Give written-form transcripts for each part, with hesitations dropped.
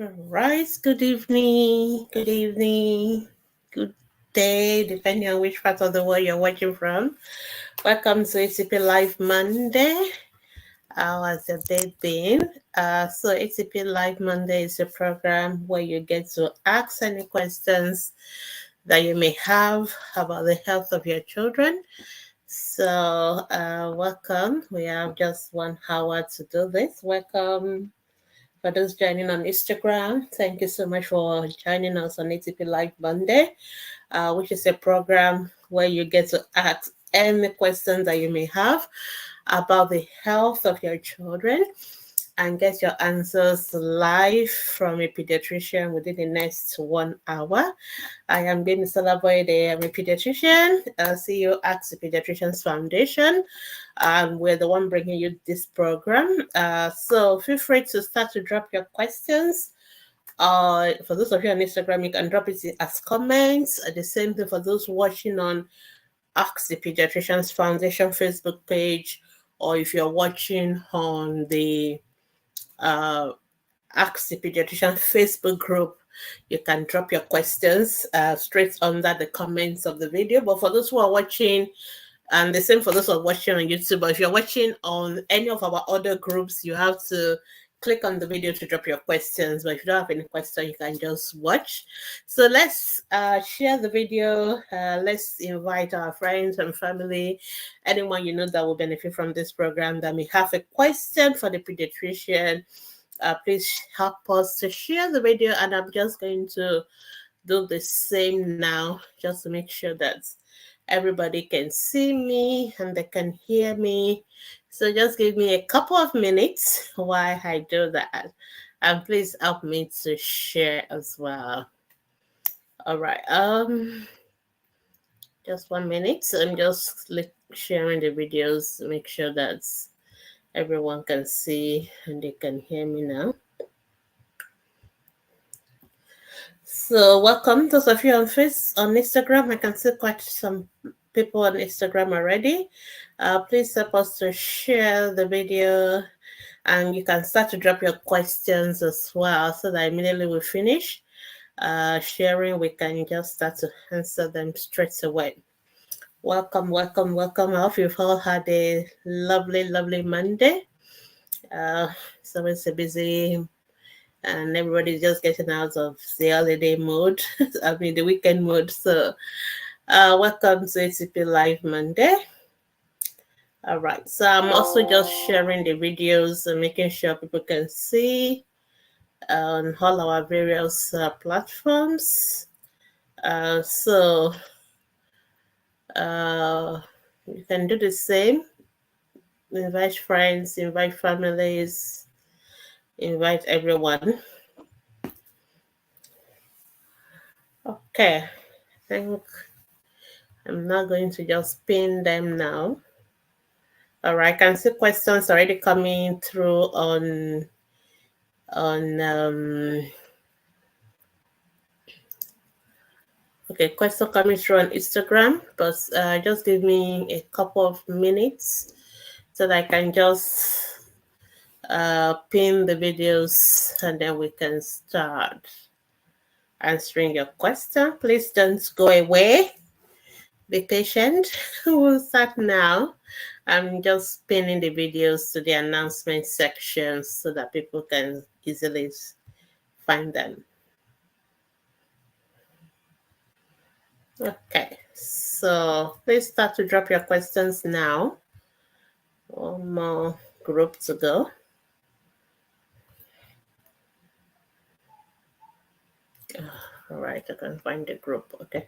All right. Good evening. Good evening. Good day, depending on which part of the world you're watching from. Welcome to ATP Live Monday. How has your day been? So ATP Live Monday is a program where you get to ask any questions that you may have about the health of your children. So welcome. We have just 1 hour to do this. Welcome. For those joining on Instagram, thank you so much for joining us on ATP Live Monday, which is a program where you get to ask any questions that you may have about the health of your children and get your answers live from a pediatrician within the next 1 hour. I am Baby Salaboide. I'm a pediatrician, CEO at the Pediatricians Foundation. We're the one bringing you this program. So feel free to start to drop your questions. For those of you on Instagram, you can drop it as comments. The same thing for those watching on Ask the Pediatricians Foundation Facebook page, or if you're watching on the Ask the Pediatrician Facebook group, you can drop your questions straight under the comments of the video. But for those who are watching, and the same for those who are watching on YouTube, but if you're watching on any of our other groups, you have to click on the video to drop your questions. But if you don't have any question, you can just watch. So let's share the video. Let's invite our friends and family, anyone you know that will benefit from this program that may have a question for the pediatrician. Please help us to share the video, and I'm just going to do the same now just to make sure that everybody can see me and they can hear me. So just give me a couple of minutes while I do that, and please help me to share as well. All right, just 1 minute. I'm just sharing the videos to make sure that everyone can see and they can hear me now. So welcome those of you on Instagram. I can see quite some people on Instagram already. Please help us to share the video, and you can start to drop your questions as well, so that immediately we finish sharing, we can just start to answer them straight away. Welcome, welcome, welcome. I hope you've all had a lovely Monday. It's always a busy, and everybody's just getting out of the holiday mode. I mean, the weekend mode. So welcome to ATP Live Monday. All right, so I'm also just sharing the videos and making sure people can see on all our various platforms. So you can do the same. Invite friends, invite families, invite everyone. Okay, I think I'm not going to just pin them now. All right, I can see questions already coming through on okay, question coming through on Instagram, but just give me a couple of minutes so that I can just pin the videos, and then we can start answering your question. Please don't go away. Be patient. We'll start now. I'm just pinning the videos to the announcement section so that people can easily find them. Okay, so please start to drop your questions now. One more group to go. All right, I can find the group. Okay.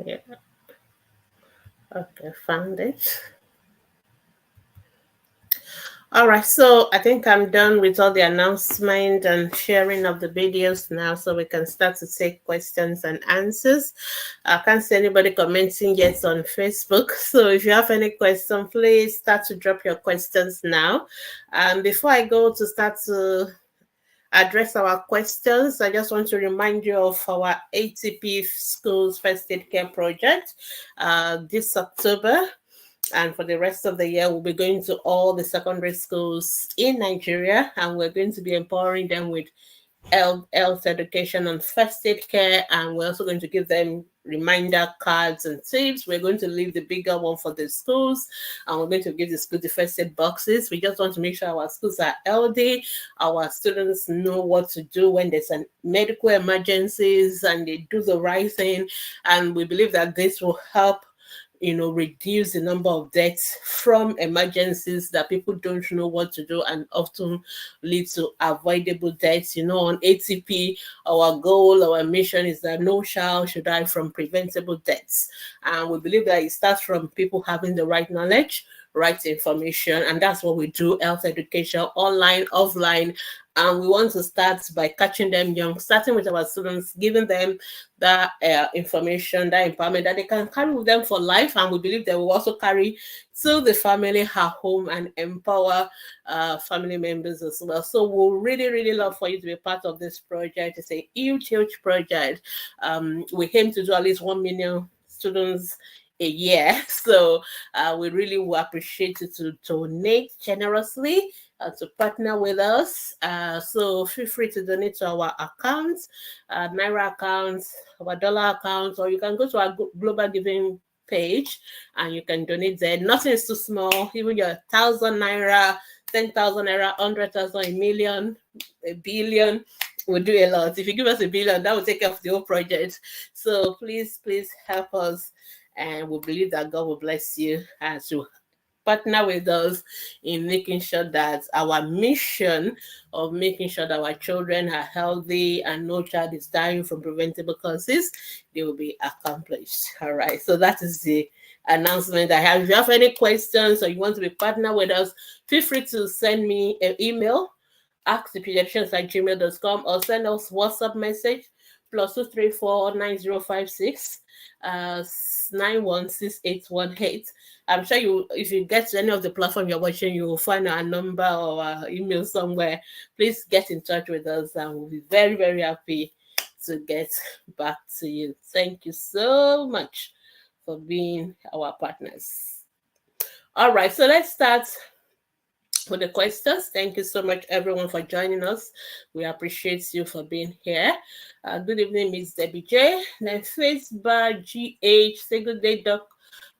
Yeah. Okay, found it. All right, so I think I'm done with all the announcement and sharing of the videos now, so we can start to take questions and answers. I can't see anybody commenting yet on Facebook, so if you have any question, please start to drop your questions now. Before I go to start to address our questions, I just want to remind you of our ATP Schools First Aid Care project this October. And for the rest of the year, we'll be going to all the secondary schools in Nigeria, and we're going to be empowering them with health education on first aid care, and we're also going to give them reminder cards and tips. We're going to leave the bigger one for the schools, and we're going to give the school the first aid boxes. We just want to make sure our schools are healthy, our students know what to do when there's a medical emergencies, and they do the right thing. And we believe that this will help reduce the number of deaths from emergencies that people don't know what to do and often lead to avoidable deaths. On ATP, our goal, our mission is that no child should die from preventable deaths. And we believe that it starts from people having the right knowledge, right information, and that's what we do: health education, online, offline. And we want to start by catching them young, starting with our students, giving them that information, that empowerment that they can carry with them for life. And we believe they will also carry to the family, her home, and empower family members as well. So we'll really, really love for you to be part of this project. It's a huge, huge project. We aim to do at least 1 million students a year. So we really will appreciate you to donate generously, to partner with us. So feel free to donate to our accounts, Naira accounts, our dollar accounts, or you can go to our global giving page and you can donate there. Nothing is too small. Even your 1,000 Naira, 10,000 Naira, 100,000, a million, a billion will do a lot. If you give us a billion, that will take care of the whole project. So please help us. And we believe that God will bless you as you partner with us in making sure that our mission of making sure that our children are healthy and no child is dying from preventable causes, they will be accomplished. All right. So that is the announcement I have. If you have any questions or you want to be partner with us, feel free to send me an email, askthepediatricians@gmail.com, or send us WhatsApp message +234 9056 916818. I'm sure if you get to any of the platform you're watching, you will find our number or our email somewhere. Please get in touch with us, and we'll be very, very happy to get back to you. Thank you so much for being our partners. All right, so let's start with the questions. Thank you so much, everyone, for joining us. We appreciate you for being here. Good evening, Miss Debbie J. Then Facebook GH, say good day, Doc.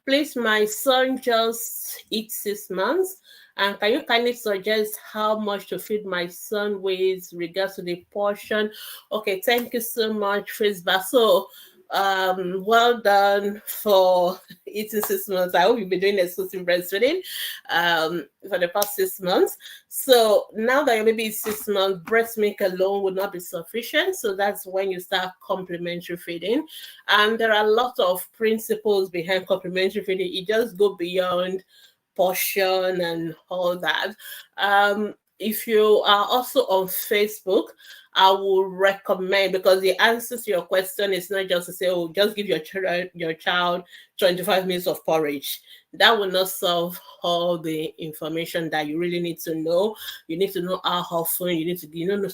Please, my son just hit 6 months. And can you kindly suggest how much to feed my son with regards to the portion? Okay, thank you so much, Facebook. So, well done for eating 6 months. I hope you've been doing exclusive breastfeeding for the past 6 months. So now that your baby is 6 months, breast milk alone would not be sufficient. So that's when you start complementary feeding. And there are a lot of principles behind complementary feeding. It just go beyond portion and all that. If you are also on Facebook, I will recommend, because the answer to your question is not just to say, oh, just give your child 25 minutes of porridge. That will not solve all the information that you really need to know. You need to know how often, you need to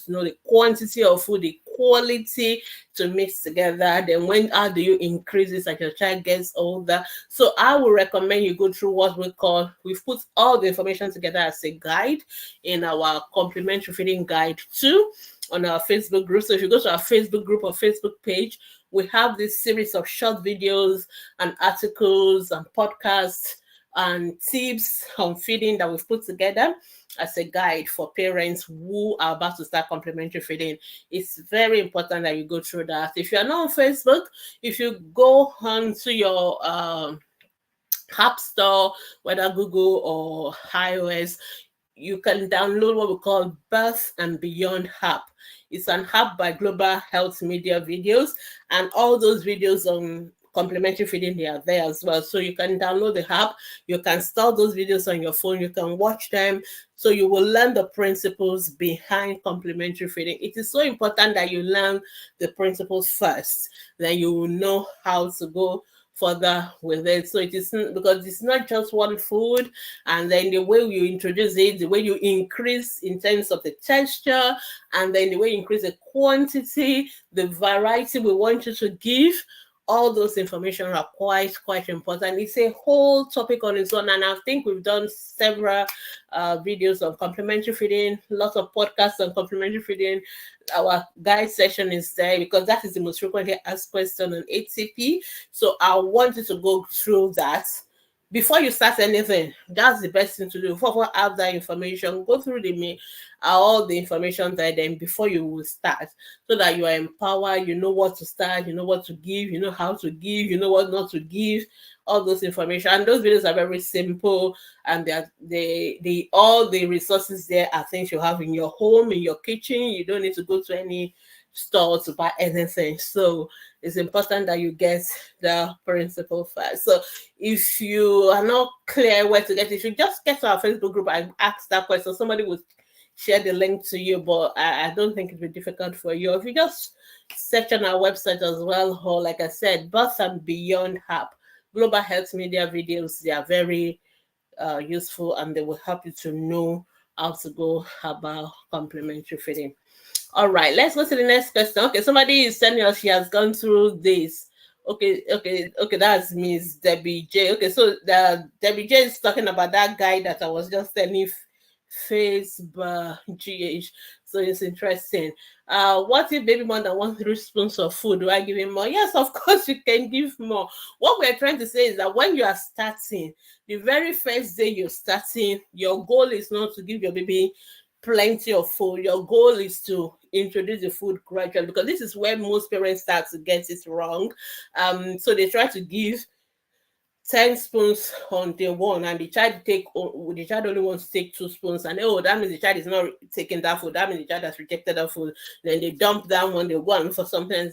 know the quantity of food, the quality to mix together. Then how do you increase this as your child gets older? So I will recommend you go through what we've put all the information together as a guide in our complementary feeding guide 2 on our Facebook group. So if you go to our Facebook group or Facebook page, we have this series of short videos and articles and podcasts and tips on feeding that we've put together as a guide for parents who are about to start complementary feeding. It's very important that you go through that. If you are not on Facebook, if you go on to your App Store, whether Google or iOS, you can download what we call Birth and Beyond app. It's an app by Global Health Media Videos, and all those videos on complementary feeding, they are there as well. So you can download the app, you can store those videos on your phone, you can watch them, so you will learn the principles behind complementary feeding. It is so important that you learn the principles first, then you will know how to go further with it. So it is, because it's not just one food, and then the way you introduce it, the way you increase in terms of the texture, and then the way you increase the quantity, the variety we want you to give, all those information are quite important. It's a whole topic on its own, and I think we've done several videos on complementary feeding, lots of podcasts on complementary feeding. Our guide session is there because that is the most frequently asked question on ATP. So I want you to go through that before you start anything. That's the best thing to do. Before you have that information, go through all the information there then before you will start, so that you are empowered, you know what to start, you know what to give, you know how to give, you know what not to give, all those information. And those videos are very simple, and they all the resources there are things you have in your home, in your kitchen. You don't need to go to any store to buy anything. So it's important that you get the principle first. So if you are not clear where to get it, you just get to our Facebook group and ask that question. Somebody will share the link to you, but I don't think it'll be difficult for you. If you just search on our website as well, or like I said, Birth and Beyond app, global health media videos, they are very useful, and they will help you to know how to go about complementary feeding. All right, let's go to the next question. Okay, somebody is telling us she has gone through this. Okay, that's Miss Debbie J. Okay, so the Debbie J is talking about that guy that I was just telling, Facebook GH. So it's interesting. What if baby more than 1 spoons of food? Do I give him more? Yes, of course you can give more. What we're trying to say is that when you are starting, the very first day you're starting, your goal is not to give your baby plenty of food. Your goal is to introduce the food gradually, because this is where most parents start to get it wrong. So they try to give 10 spoons on day one, and the child only wants to take 2 spoons, and that means the child is not taking that food. That means the child has rejected that food. Then they dump that one, they go on for something,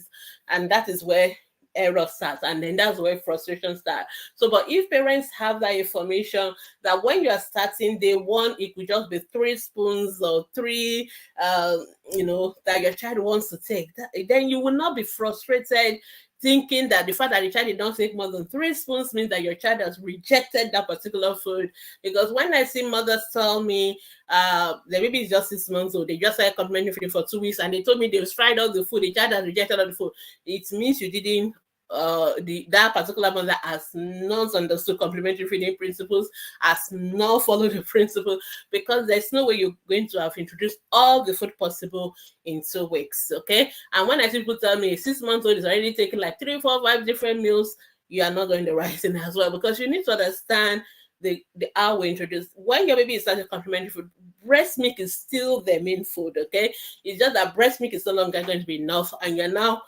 and that is where error starts, and then that's where frustration starts. So, but if parents have that information that when you are starting day one, it could just be 3 spoons or three, that your child wants to take, then you will not be frustrated thinking that the fact that the child did not take more than 3 spoons means that your child has rejected that particular food. Because when I see mothers tell me the baby is just 6 months old, they just started complementary feeding for 2 weeks, and they told me they've tried all the food, the child has rejected all the food, it means you didn't that particular mother has not understood complementary feeding principles, has not followed the principle, because there's no way you're going to have introduced all the food possible in 2 weeks. Okay, and when I see people tell me a 6 month old is already taking like 3, 4, 5 different meals, you are not doing the right thing as well, because you need to understand the how we introduce. When your baby is starting complementary food, breast milk is still the main food. Okay, it's just that breast milk is no longer going to be enough, and you're now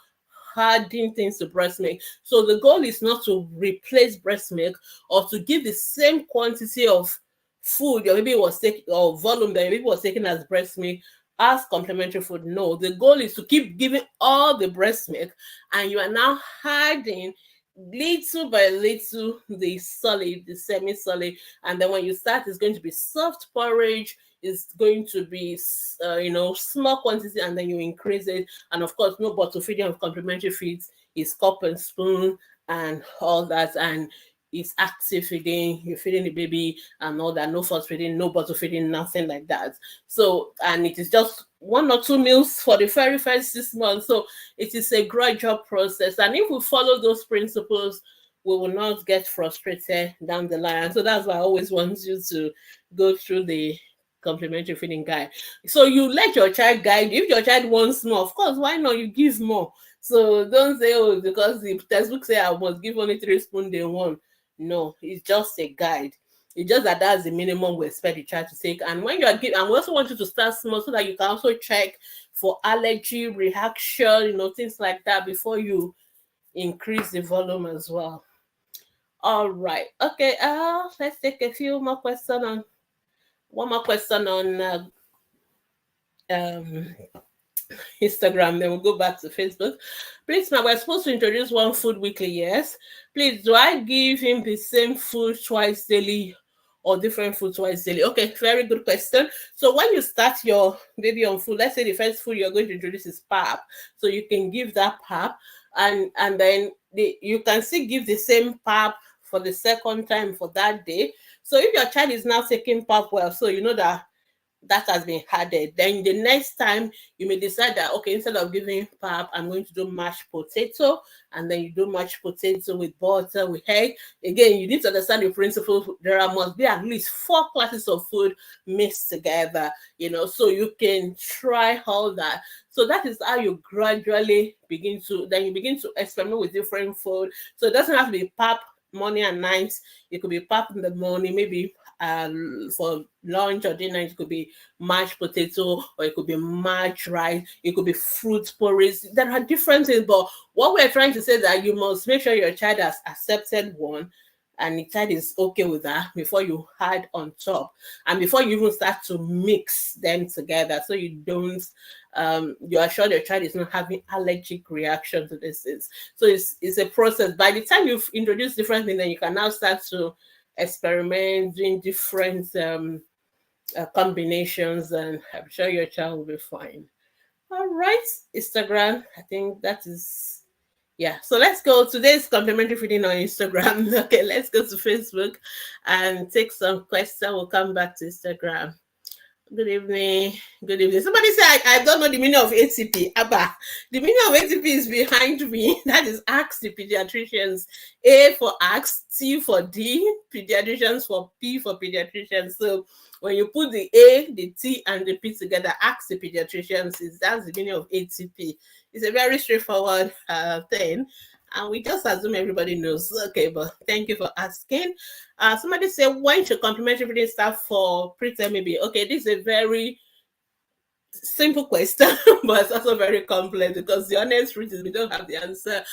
adding things to breast milk. So the goal is not to replace breast milk or to give the same quantity of food your baby was taking, or volume that your baby was taking as breast milk, as complementary food. No, the goal is to keep giving all the breast milk, and you are now adding little by little the solid, the semi-solid, and then when you start, it's going to be soft porridge. It's going to be small quantity, and then you increase it. And of course, no bottle feeding of complementary feeds is cup and spoon and all that, and it's active feeding. You're feeding the baby and all that. No force feeding, no bottle feeding, nothing like that. So, and it is just 1 or 2 meals for the very first 6 months. So it is a gradual process, and if we follow those principles, we will not get frustrated down the line. So that's why I always want you to go through the complementary feeding guide. So you let your child guide. If your child wants more, of course, why not? You give more. So don't say, oh, because the textbook say I must give only 3 spoons day one. No, it's just a guide. It's just that's the minimum we expect the child to take. And when you are giving, and we also want you to start small so that you can also check for allergy reaction, things like that before you increase the volume as well. All right. Okay. Let's take a few more questions on. One more question on Instagram, then we'll go back to Facebook. Please, now we're supposed to introduce one food weekly, yes. Please, do I give him the same food twice daily or different food twice daily? Okay, very good question. So when you start your baby on food, let's say the first food you're going to introduce is pap. So you can give that pap, and then you can still give the same pap for the second time for that day. So if your child is now taking pap well, so you know that that has been added. Then the next time you may decide that, okay, instead of giving pap, I'm going to do mashed potato, and then you do mashed potato with butter, with egg. Again, you need to understand the principle. There must be at least 4 classes of food mixed together, so you can try all that. So that is how you gradually begin to experiment with different food. So it doesn't have to be pap morning and night. It could be pap in the morning, maybe for lunch or dinner. It could be mashed potato, or it could be mashed rice. It could be fruit porridge. There are different things, but what we're trying to say is that you must make sure your child has accepted one, and the child is okay with that before you add on top, and before you even start to mix them together, so you don't you are sure your child is not having allergic reaction to this. So it's a process. By the time you've introduced different things, then you can now start to experiment doing different combinations, and I'm sure your child will be fine. All right, Instagram, I think that is, yeah. So let's go. Today's complimentary feeding on Instagram. Okay, let's go to Facebook and take some questions. We'll come back to Instagram. Good evening. Good evening. Somebody say I don't know the meaning of ATP. Abba, the meaning of ATP is behind me. That is ask the pediatricians. A for ask, T for D, pediatricians for P for pediatricians. So when you put the A, the T, and the P together, ask the pediatricians. That's the meaning of ATP. It's a very straightforward thing. And we just assume everybody knows. Okay, but thank you for asking. Somebody said, when should complementary feeding start for preterm maybe? Okay, this is a very simple question, but it's also very complex, because the honest truth is we don't have the answer.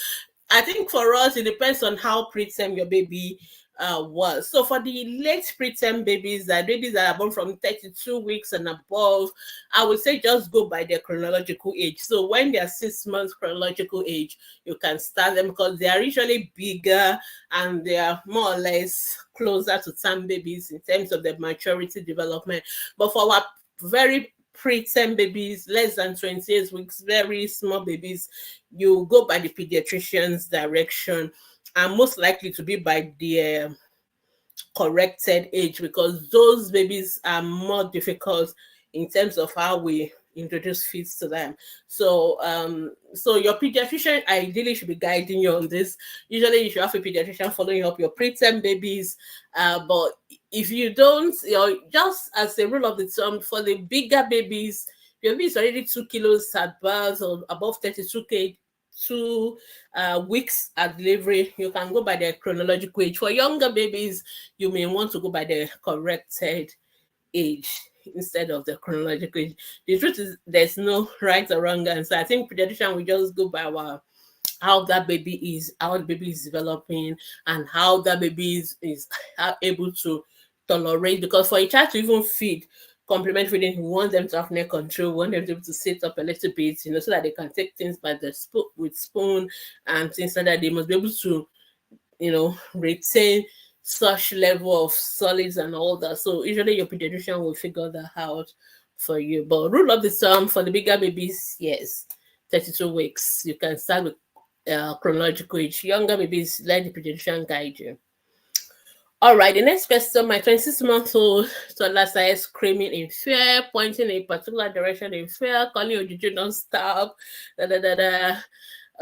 I think for us, it depends on how preterm your baby was. So for the late preterm babies that are born from 32 weeks and above, I would say just go by their chronological age. So when they're 6 months chronological age, you can start them, because they are usually bigger and they are more or less closer to term babies in terms of their maturity development. But for our very preterm babies, less than 28 weeks, very small babies, you go by the pediatrician's direction, and most likely to be by the corrected age, because those babies are more difficult in terms of how we introduce feeds to them. So so your pediatrician ideally should be guiding you on this. Usually you should have a pediatrician following up your preterm babies, but if you don't, just as a rule of the thumb, for the bigger babies, your baby is already 2 kilos at birth or above 32 kg, 2 weeks at delivery, you can go by the chronological age. For younger babies, you may want to go by the corrected age instead of the chronological age. The truth is, there's no right or wrong answer. I think pediatrician will just go by how that baby is, how the baby is developing, and how that baby is able to tolerate. Because for a child to even feed complementary feeding, we want them to have neck control, we want them to be able to sit up a little bit, so that they can take things by the spoon and things like that. They must be able to, retain such level of solids and all that. So usually your pediatrician will figure that out for you. But rule of the thumb for the bigger babies, yes, 32 weeks. You can start with chronological age. Younger babies, let the pediatrician guide you. All right, the next question. My 26-month-old toddler started screaming in fear, pointing in a particular direction in fear, calling Ojuju non-stop. Da, da, da, da.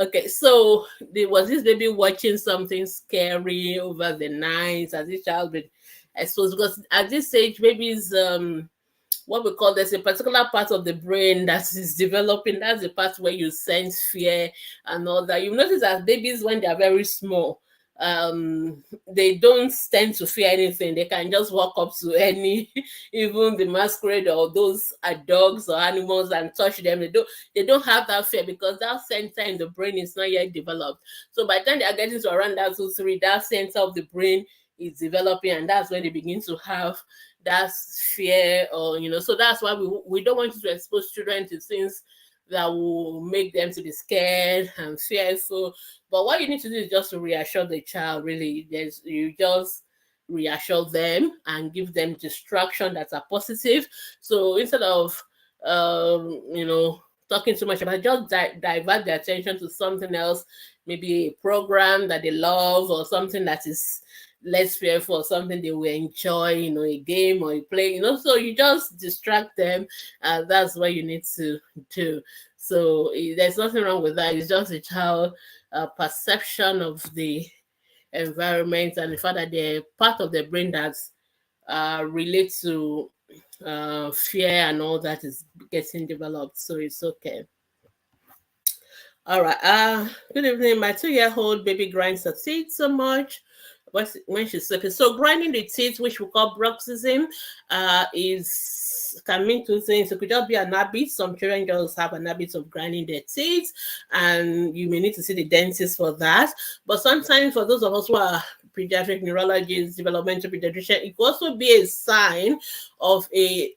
Okay, so was this baby watching something scary over the night? Has this child been exposed? Because at this stage, babies, what we call, there's a particular part of the brain that is developing. That's the part where you sense fear and all that. You notice that babies, when they are very small, they don't tend to fear anything. They can just walk up to any, even the masquerade or those dogs or animals, and touch them. They don't have that fear, because that center in the brain is not yet developed. So by the time they are getting to around that 2-3, that center of the brain is developing, and that's when they begin to have that fear, or so that's why we don't want you to expose children to things that will make them to be scared and fearful. But what you need to do is just to reassure the child. Really, you just reassure them and give them distraction that are positive. So instead of talking too much about it, just divert their attention to something else. maybe a program that they love, or something that is less fearful, or something they will enjoy, a game or a play, so you just distract them. That's what you need to do. So there's nothing wrong with that. It's just a child perception of the environment, and the fact that they're part of the brain that relate to fear and all that is getting developed. So it's okay. All right. Good evening. My 2-year-old baby grinds her teeth so much when she's sleeping. So grinding the teeth, which we call bruxism, is can mean two things. It could just be an habit. Some children just have an habit of grinding their teeth, and you may need to see the dentist for that. But sometimes, for those of us who are pediatric neurologists, developmental pediatrician, it could also be a sign of a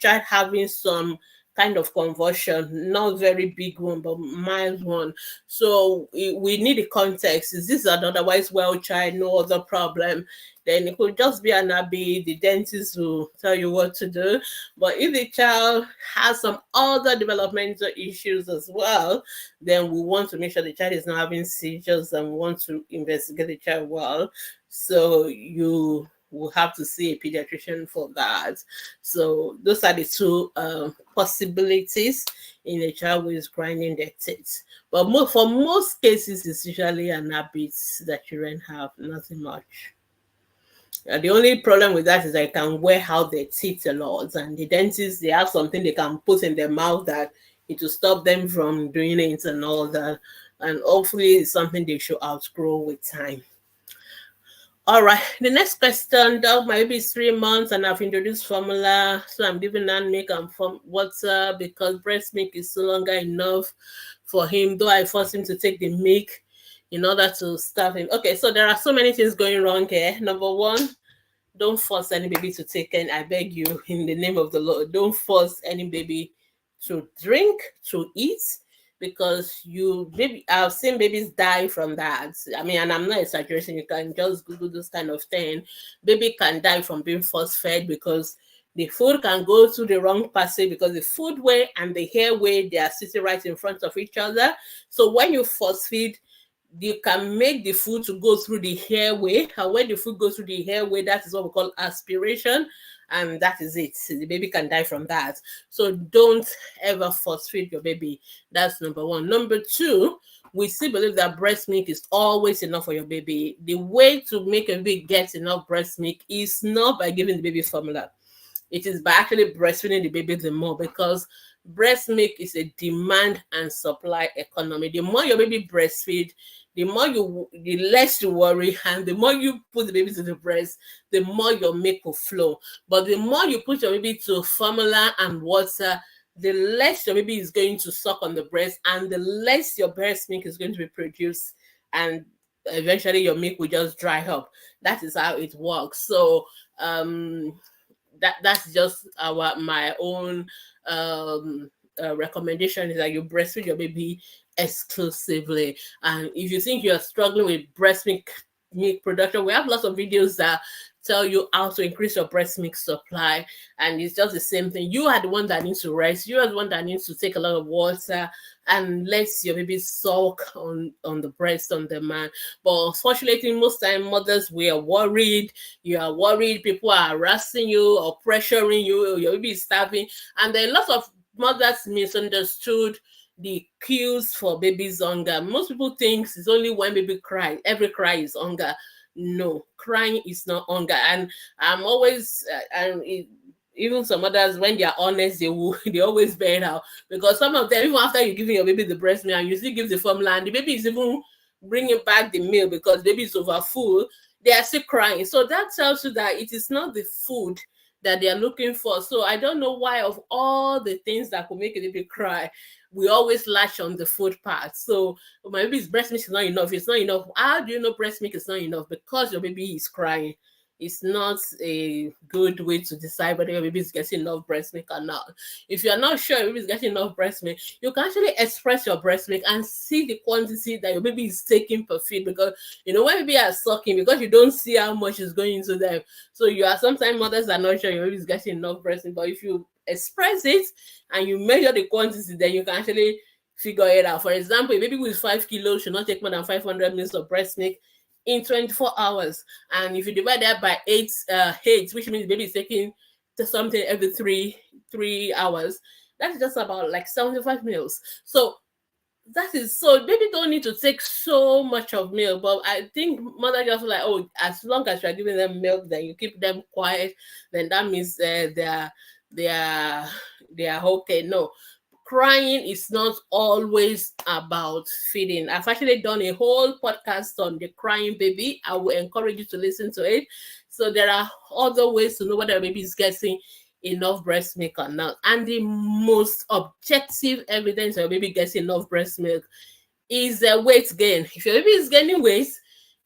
child having some kind of convulsion, not very big one, but mild one. So we need the context. Is this an otherwise well child, no other problem? Then it could just be an habit. The dentist will tell you what to do. But if the child has some other developmental issues as well, then we want to make sure the child is not having seizures, and we want to investigate the child well. So you will have to see a pediatrician for that. So those are the two possibilities in a child who is grinding their teeth. But for most cases, it's usually an habit that children have, nothing much. The only problem with that is they can wear out their teeth a lot, and the dentists, they have something they can put in their mouth that it will stop them from doing it and all that. And hopefully it's something they should outgrow with time. All right, the next question. Dog, my baby is 3 months and I've introduced formula, so I'm giving non milk and water because breast milk is no longer enough for him, though I force him to take the milk in order to starve him. Okay, so there are so many things going wrong here. Number one, don't force any baby to take any. I beg you, in the name of the Lord, don't force any baby to drink, to eat, because I've seen babies die from that. I mean, and I'm not exaggerating, you can just Google this kind of thing. Baby can die from being force fed because the food can go through the wrong passage, because the food way and the airway, they are sitting right in front of each other. So when you force feed, you can make the food to go through the airway, and when the food goes through the airway, that is what we call aspiration, and that is it. The baby can die from that. So don't ever force feed your baby. That's number one. Number two, we still believe that breast milk is always enough for your baby. The way to make a baby get enough breast milk is not by giving the baby formula. It is by actually breastfeeding the baby the more, because breast milk is a demand and supply economy. The more your baby breastfeed, the less you worry, and the more you put the baby to the breast, the more your milk will flow. But the more you put your baby to formula and water, the less your baby is going to suck on the breast, and the less your breast milk is going to be produced, and eventually your milk will just dry up. That is how it works. So that's just my own recommendation, is that you breastfeed your baby exclusively. And if you think you're struggling with breast milk production, we have lots of videos that tell you how to increase your breast milk supply, and it's just the same thing. You are the one that needs to rest. You are the one that needs to take a lot of water and let your baby suck on the breast on the man. But unfortunately, most time mothers, we are worried. You are worried. People are harassing you or pressuring you. Your baby is starving, and there are lots of mothers misunderstood the cues for baby's hunger. Most people think it's only when baby cry. Every cry is hunger. No, crying is not hunger. And I'm always even some others, when they are honest, they always bear it out, because some of them, even after you giving your baby the breast milk and you still give the formula, and the baby is even bringing back the milk because the baby is over full, they are still crying. So that tells you that it is not the food that they are looking for. So I don't know why, of all the things that could make a baby cry, we always latch on the food part. So my baby's breast milk is not enough. It's not enough. How do you know breast milk is not enough? Because your baby is crying. It's not a good way to decide whether your baby is getting enough breast milk or not. If you're not sure your baby is getting enough breast milk, you can actually express your breast milk and see the quantity that your baby is taking per feed. Because when baby are sucking, because you don't see how much is going into them, so sometimes mothers are not sure your baby is getting enough breast milk. But if you express it and you measure the quantity, then you can actually figure it out. For example, a baby who is 5 kilos should not take more than 500 ml of breast milk in 24 hours. And if you divide that by eight, which means the baby is taking something every three hours, that's just about like 75 mils. So that is, so baby don't need to take so much of milk, but I think mother just like, oh, as long as you're giving them milk, then you keep them quiet, then that means they are they are okay. No, crying is not always about feeding. I've actually done a whole podcast on the crying baby. I will encourage you to listen to it. So there are other ways to know whether a baby is getting enough breast milk or not. And the most objective evidence that your baby gets enough breast milk is weight gain. If your baby is gaining weight,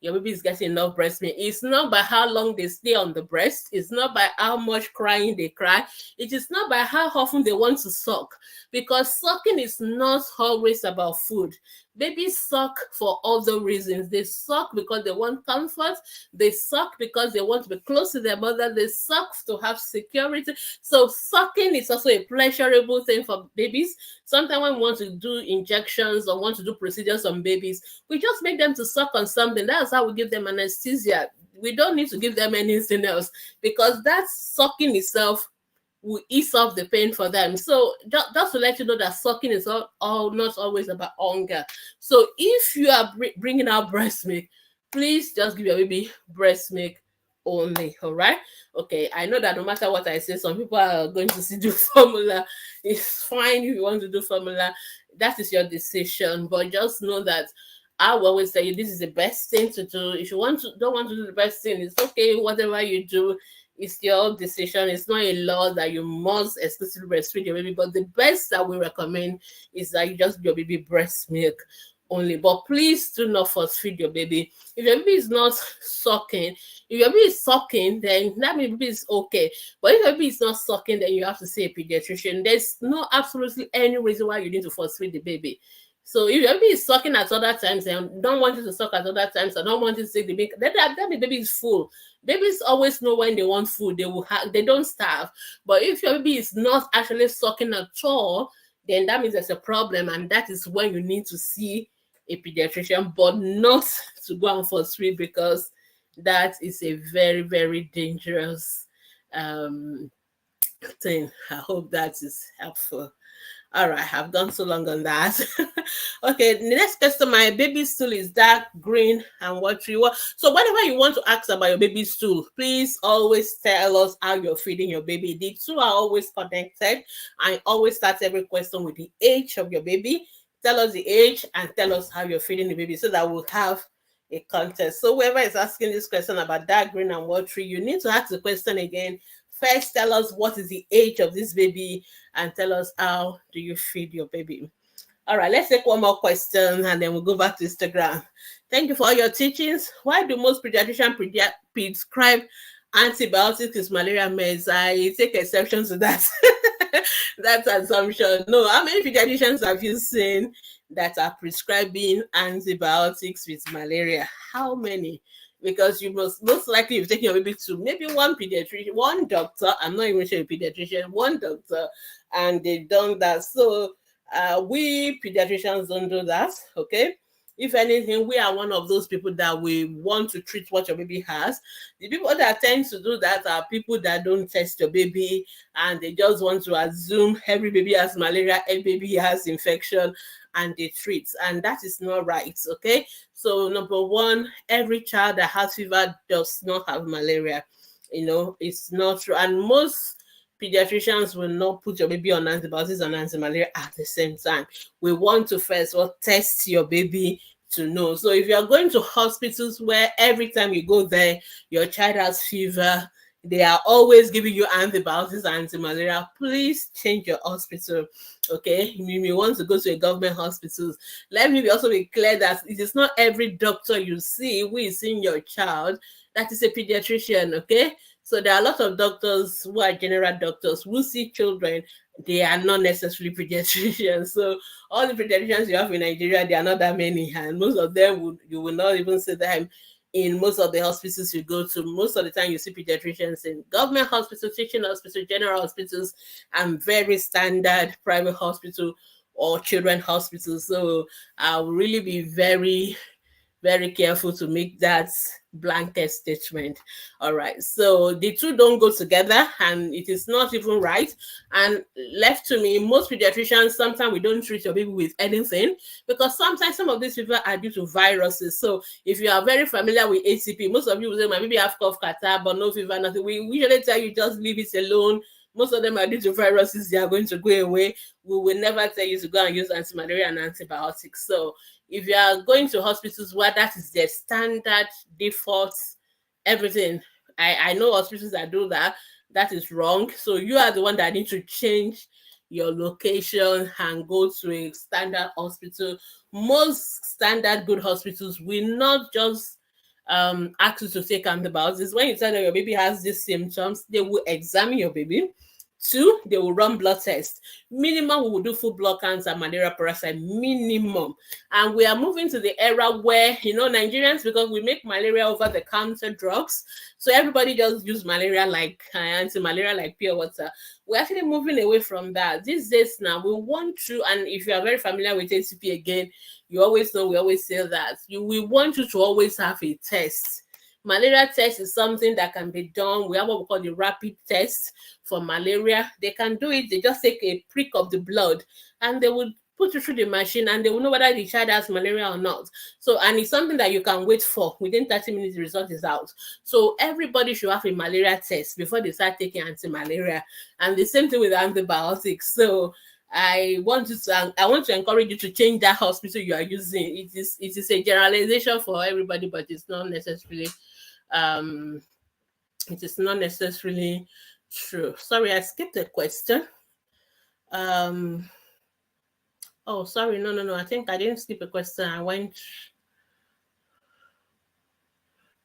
your baby is getting enough breast milk. It's not by how long they stay on the breast. It's not by how much crying they cry. It is not by how often they want to suck, because sucking is not always about food. Babies suck for other reasons. They suck because they want comfort. They suck because they want to be close to their mother. They suck to have security. So sucking is also a pleasurable thing for babies. Sometimes when we want to do injections or want to do procedures on babies, we just make them to suck on something. That's how we give them anesthesia. We don't need to give them anything else, because that sucking itself will ease off the pain for them. So just to let you know that sucking is all not always about hunger. So if you are bringing out breast milk, please just give your baby breast milk only. All right. Okay, I know that no matter what I say, some people are going to see do formula. It's fine if you want to do formula. That is your decision. But just know that I will always tell you this is the best thing to do. If you don't want to do the best thing, it's okay. Whatever you do, it's your decision. It's not a law that you must exclusively breastfeed your baby. But the best that we recommend is that you just give your baby breast milk only. But please do not force feed your baby. If your baby is not sucking, if your baby is sucking, then that means baby is okay. But if your baby is not sucking, then you have to see a pediatrician. There's no absolutely any reason why you need to force feed the baby. So if your baby is sucking at other times and don't want you to suck at other times, or don't want you to take the milk, then the baby is full. Babies always know when they want food. They don't starve. But if your baby is not actually sucking at all, then that means there's a problem, and that is when you need to see a pediatrician, but not to go and force feed, because that is a very, very dangerous thing. I hope that is helpful. All right, I've done so long on that. Okay, the next question, my baby stool is dark green and watery. So whenever you want to ask about your baby stool, please always tell us how you're feeding your baby. The two are always connected. I always start every question with the age of your baby. Tell us the age and tell us how you're feeding the baby, so that we'll have a context. So whoever is asking this question about dark green and watery, you need to ask the question again. First, tell us what is the age of this baby, and tell us how do you feed your baby. All right, let's take one more question and then we'll go back to Instagram. Thank you for all your teachings. Why do most pediatricians prescribe antibiotics with malaria meds? I take exception to that. That assumption. No, how many pediatricians have you seen that are prescribing antibiotics with malaria? How many? Because you most likely you've taken your baby to maybe one pediatrician, one doctor. I'm not even sure a pediatrician, one doctor, and they've done that. So we pediatricians don't do that. Okay. If anything, we are one of those people that we want to treat what your baby has. The people that tend to do that are people that don't test your baby, and they just want to assume every baby has malaria, every baby has infection, and they treat. And that is not right, okay? So number one, every child that has fever does not have malaria. It's not true. And most pediatricians will not put your baby on antibiotics and anti-malaria at the same time. We want to first test your baby to know. So if you're going to hospitals where every time you go there, your child has fever, they are always giving you antibiotics and anti-malaria, please change your hospital. Okay, you may want to go to a government hospital. Let me also be clear that it is not every doctor you see who is seeing your child that is a pediatrician. Okay, so there are a lot of doctors who are general doctors who see children. They are not necessarily pediatricians. So all the pediatricians you have in Nigeria, they are not that many, and most of them you will not even see them in most of the hospitals you go to. Most of the time you see pediatricians in government hospitals, teaching hospitals, general hospitals, and very standard private hospital or children hospitals. So I'll really be very, very careful to make that blanket statement. All right. So the two don't go together, and it is not even right. And left to me, most pediatricians, sometimes we don't treat your baby with anything, because sometimes some of these people are due to viruses. So if you are very familiar with ATP, most of you will say, my baby have cough, catarrh, but no fever, nothing. We usually tell you just leave it alone. Most of them are due to viruses, they are going to go away. We will never tell you to go and use anti-malaria and antibiotics. So if you are going to hospitals where that is their standard default, everything, I know hospitals that do that, that is wrong. So you are the one that need to change your location and go to a standard hospital. Most standard good hospitals will not just ask you to take antibiotics. When you tell them your baby has these symptoms, they will examine your baby. Two, they will run blood tests. Minimum, we will do full blood counts and malaria parasite, minimum. And we are moving to the era where, Nigerians, because we make malaria over the counter drugs, so everybody just use malaria like anti-malaria like pure water. We're actually moving away from that. These days now, we want to, and if you are very familiar with ATP again, you always know we always say that we want you to always have a test. Malaria test is something that can be done. We have what we call the rapid test for malaria. They can do it. They just take a prick of the blood and they will put you through the machine and they will know whether the child has malaria or not. So, and it's something that you can wait for. Within 30 minutes, the result is out. So everybody should have a malaria test before they start taking anti-malaria. And the same thing with antibiotics. So I want to encourage you to change that hospital you are using. It is a generalization for everybody, but it's not necessarily it is not necessarily true. Sorry, I skipped a question. Oh, sorry, no. I think I didn't skip a question. I went.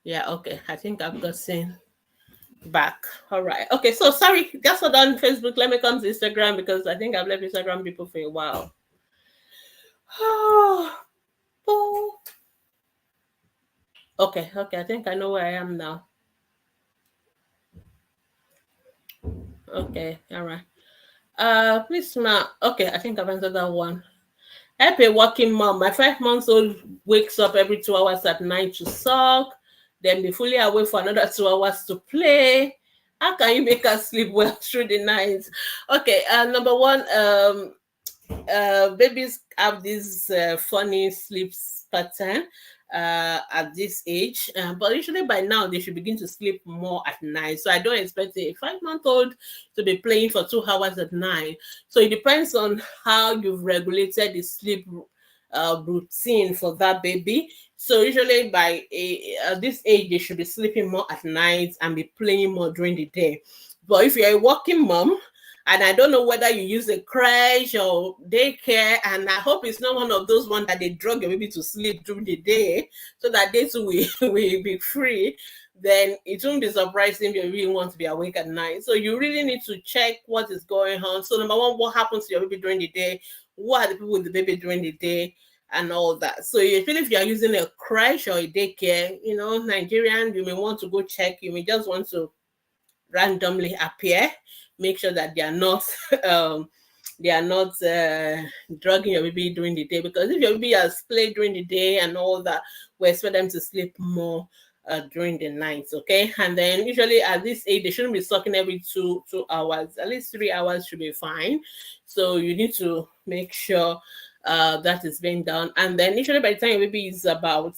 Yeah, okay. I think I've gotten back. All right. Okay, so sorry, that's what on Facebook. Let me come to Instagram because I think I've left Instagram people for a while. Oh. Okay. I think I know where I am now. Okay, all right. Please, ma. Okay, I think I've answered that one. Help a working mom. My 5-month-old wakes up every 2 hours at night to suck, then be fully awake for another 2 hours to play. How can you make her sleep well through the night? Okay, number one, babies have this funny sleep pattern at this age, but usually by now they should begin to sleep more at night. So I don't expect a 5-month-old to be playing for 2 hours at night. So it depends on how you've regulated the sleep routine for that baby. So usually by this age they should be sleeping more at night and be playing more during the day. But if you're a working mom, and I don't know whether you use a crèche or daycare, and I hope it's not one of those ones that they drug your baby to sleep during the day so that they too will be free, then it won't be surprising if you really want to be awake at night. So you really need to check what is going on. So number one, what happens to your baby during the day? What are the people with the baby during the day? And all that. So even if you are using a crèche or a daycare, Nigerian, you may want to go check. You may just want to randomly appear, make sure that they are not drugging your baby during the day, because if your baby has played during the day and all that, we expect them to sleep more during the night. Okay, and then usually at this age they shouldn't be sucking every two hours. At least 3 hours should be fine. So you need to make sure that is being done. And then usually by the time your baby is about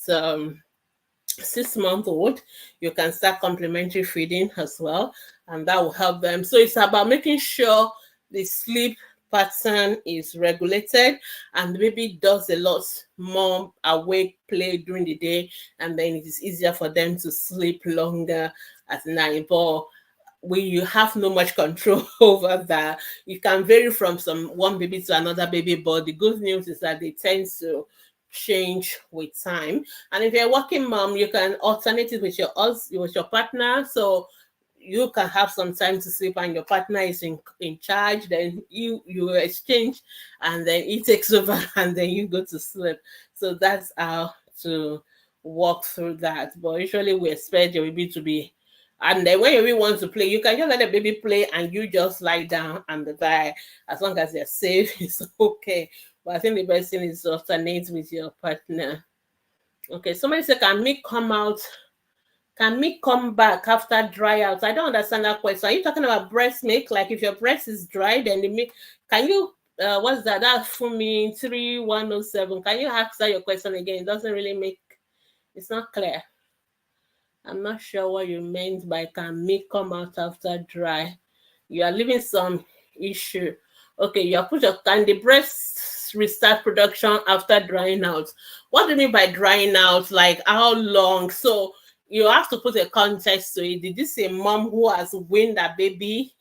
6-month-old, you can start complementary feeding as well, and that will help them. So it's about making sure the sleep pattern is regulated and the baby does a lot more awake play during the day, and then it is easier for them to sleep longer at night. But you have no much control over that. It can vary from one baby to another baby, but the good news is that they tend to change with time. And if you're a working mom, you can alternate it with your partner. So you can have some time to sleep and your partner is in charge. Then you exchange, and then he takes over and then you go to sleep. So that's how to walk through that. But usually we expect your baby to be, and then when your baby wants to play, you can just let the baby play and you just lie down and die. As long as they're safe, it's okay. But I think the best thing is to alternate with your partner. Okay, somebody said, can milk come back after dry out? I don't understand that question. Are you talking about breast milk? Like if your breast is dry, then the milk, can you, what's that? That's for me, 3107. Can you ask that your question again? It doesn't really make, it's not clear. I'm not sure what you meant by can milk come out after dry. You are leaving some issue. Okay, you are put your, can the breast restart production after drying out? What do you mean by drying out? Like how long? So you have to put a context to it. Did you say mom who has weaned a baby,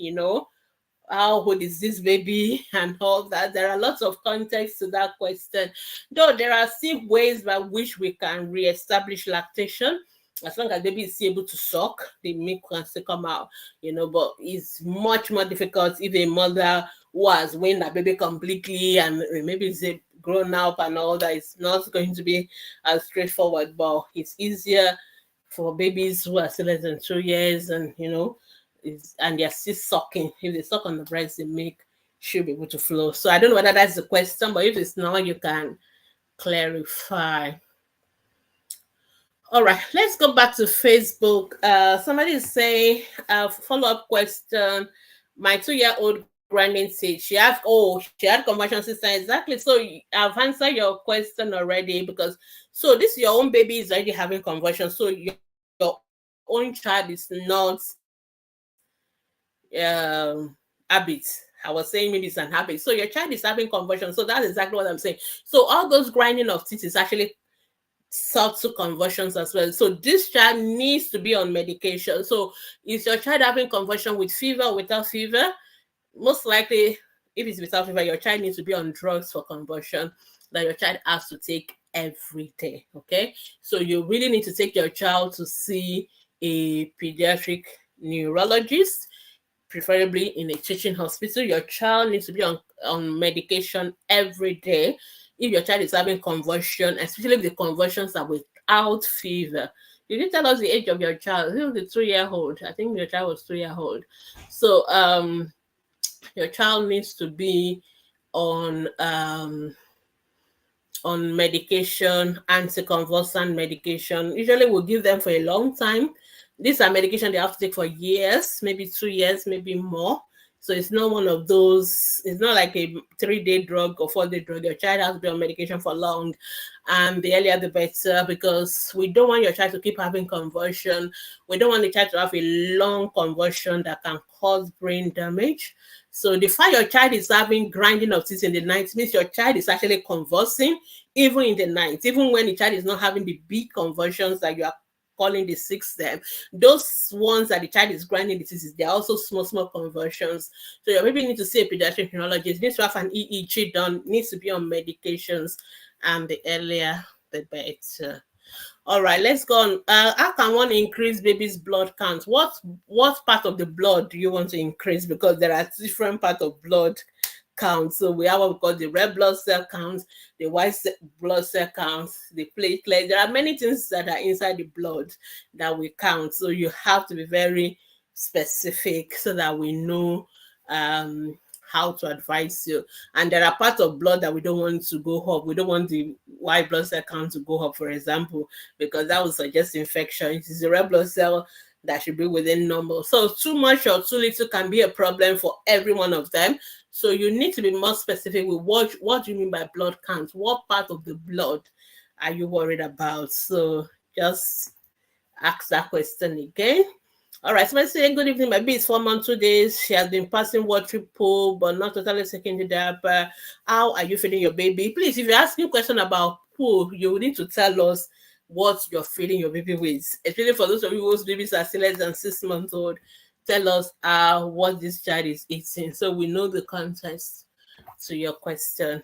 how old is this baby and all that? There are lots of context to that question. Though there are still ways by which we can re-establish lactation. As long as baby is able to suck, the milk can still come out, but it's much more difficult if a mother who has weaned a baby completely and maybe it's a grown up and all that. It's not going to be as straightforward, but it's easier for babies who are still less than 2 years and and they're still sucking. If they suck on the breast, the milk should be able to flow. So I don't know whether that's the question, but if it's not, you can clarify. All right, let's go back to Facebook. Somebody is saying follow-up question. My 2-year-old grinding stage. She had conversion system. Exactly. So I've answered your question already because this your own baby is already having conversion. So your own child is not habit. I was saying maybe it's an habit. So your child is having conversion. So that's exactly what I'm saying. So all those grinding of teeth is actually subtle conversions as well. So this child needs to be on medication. So is your child having conversion with fever or without fever? Most likely, if it's without fever, your child needs to be on drugs for conversion that your child has to take every day. Okay, so you really need to take your child to see a pediatric neurologist, preferably in a teaching hospital. Your child needs to be on medication every day. If your child is having conversion, especially if the conversions are without fever. Did you tell us the age of your child? He was a 2-year-old. I think your child was 2-year-old. So your child needs to be on medication, anticonvulsant medication. Usually we'll give them for a long time. These are medication they have to take for years, maybe 2 years, maybe more. So it's not one of those, it's not like a 3-day drug or 4-day drug. Your child has to be on medication for long. And the earlier the better, because we don't want your child to keep having conversion. We don't want the child to have a long conversion that can cause brain damage. So the fact your child is having grinding of teeth in the night means your child is actually conversing even in the night, even when the child is not having the big conversions that you are calling the 6 them. Those ones that the child is grinding the teeth, they're also small conversions. So you maybe need to see a pediatric neurologist, needs to have an EEG done, needs to be on medications, and the earlier the better. All right, let's go on. How can one increase baby's blood count? What part of the blood do you want to increase? Because there are different parts of blood count. So we have what we call the red blood cell count, the white blood cell count, the platelet. There are many things that are inside the blood that we count. So you have to be very specific so that we know how to advise you. And there are parts of blood that we don't want to go up. We don't want the white blood cell count to go up, for example, because that would suggest infection. It is the red blood cell that should be within normal. So too much or too little can be a problem for every one of them. So you need to be more specific with what do you mean by blood count? What part of the blood are you worried about? So just ask that question again. All right, somebody say, good evening, my baby is 4 months, 2 days. She has been passing watery poo, but not totally taking the diaper. How are you feeding your baby? Please, if you're asking a question about poo, you need to tell us what you're feeding your baby with. Especially for those of you whose babies are still less than 6 months old, tell us what this child is eating so we know the context to your question.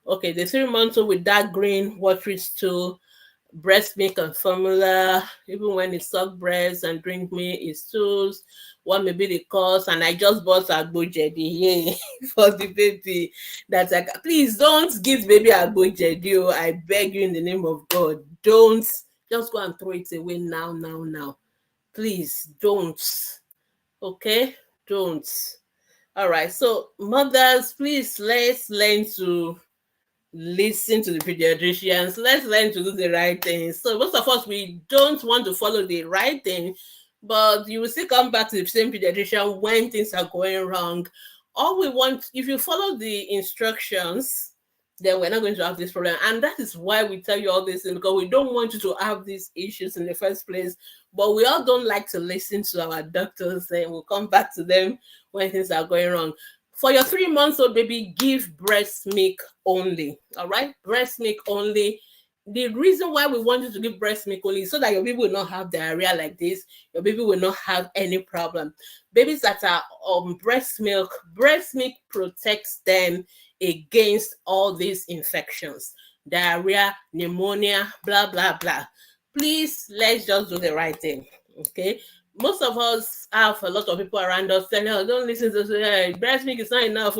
Okay, the 3 months old with dark green watery stool, breast milk and formula, even when it suck breast and drink milk, it stools. What may be the cause? And I just bought agbo jedi for the baby. That's like, please don't give baby agbo jedi. I beg you in the name of God, don't just go and throw it away now. Please don't. Okay, don't. All right. So mothers, please let's learn to listen to the pediatricians. Let's learn to do the right thing. So most of us, we don't want to follow the right thing, but you will still come back to the same pediatrician when things are going wrong. All we want, if you follow the instructions, then we're not going to have this problem. And that is why we tell you all this thing, because we don't want you to have these issues in the first place. But we all don't like to listen to our doctors, and we'll come back to them when things are going wrong. For your 3 months old baby, give breast milk only. All right, breast milk only. The reason why we want you to give breast milk only is so that your baby will not have diarrhea like this. Your baby will not have any problem. Babies that are on breast milk protects them against all these infections, diarrhea, pneumonia, blah blah blah. Please, let's just do the right thing. Okay, most of us have a lot of people around us telling us, don't listen to say, breast milk is not enough.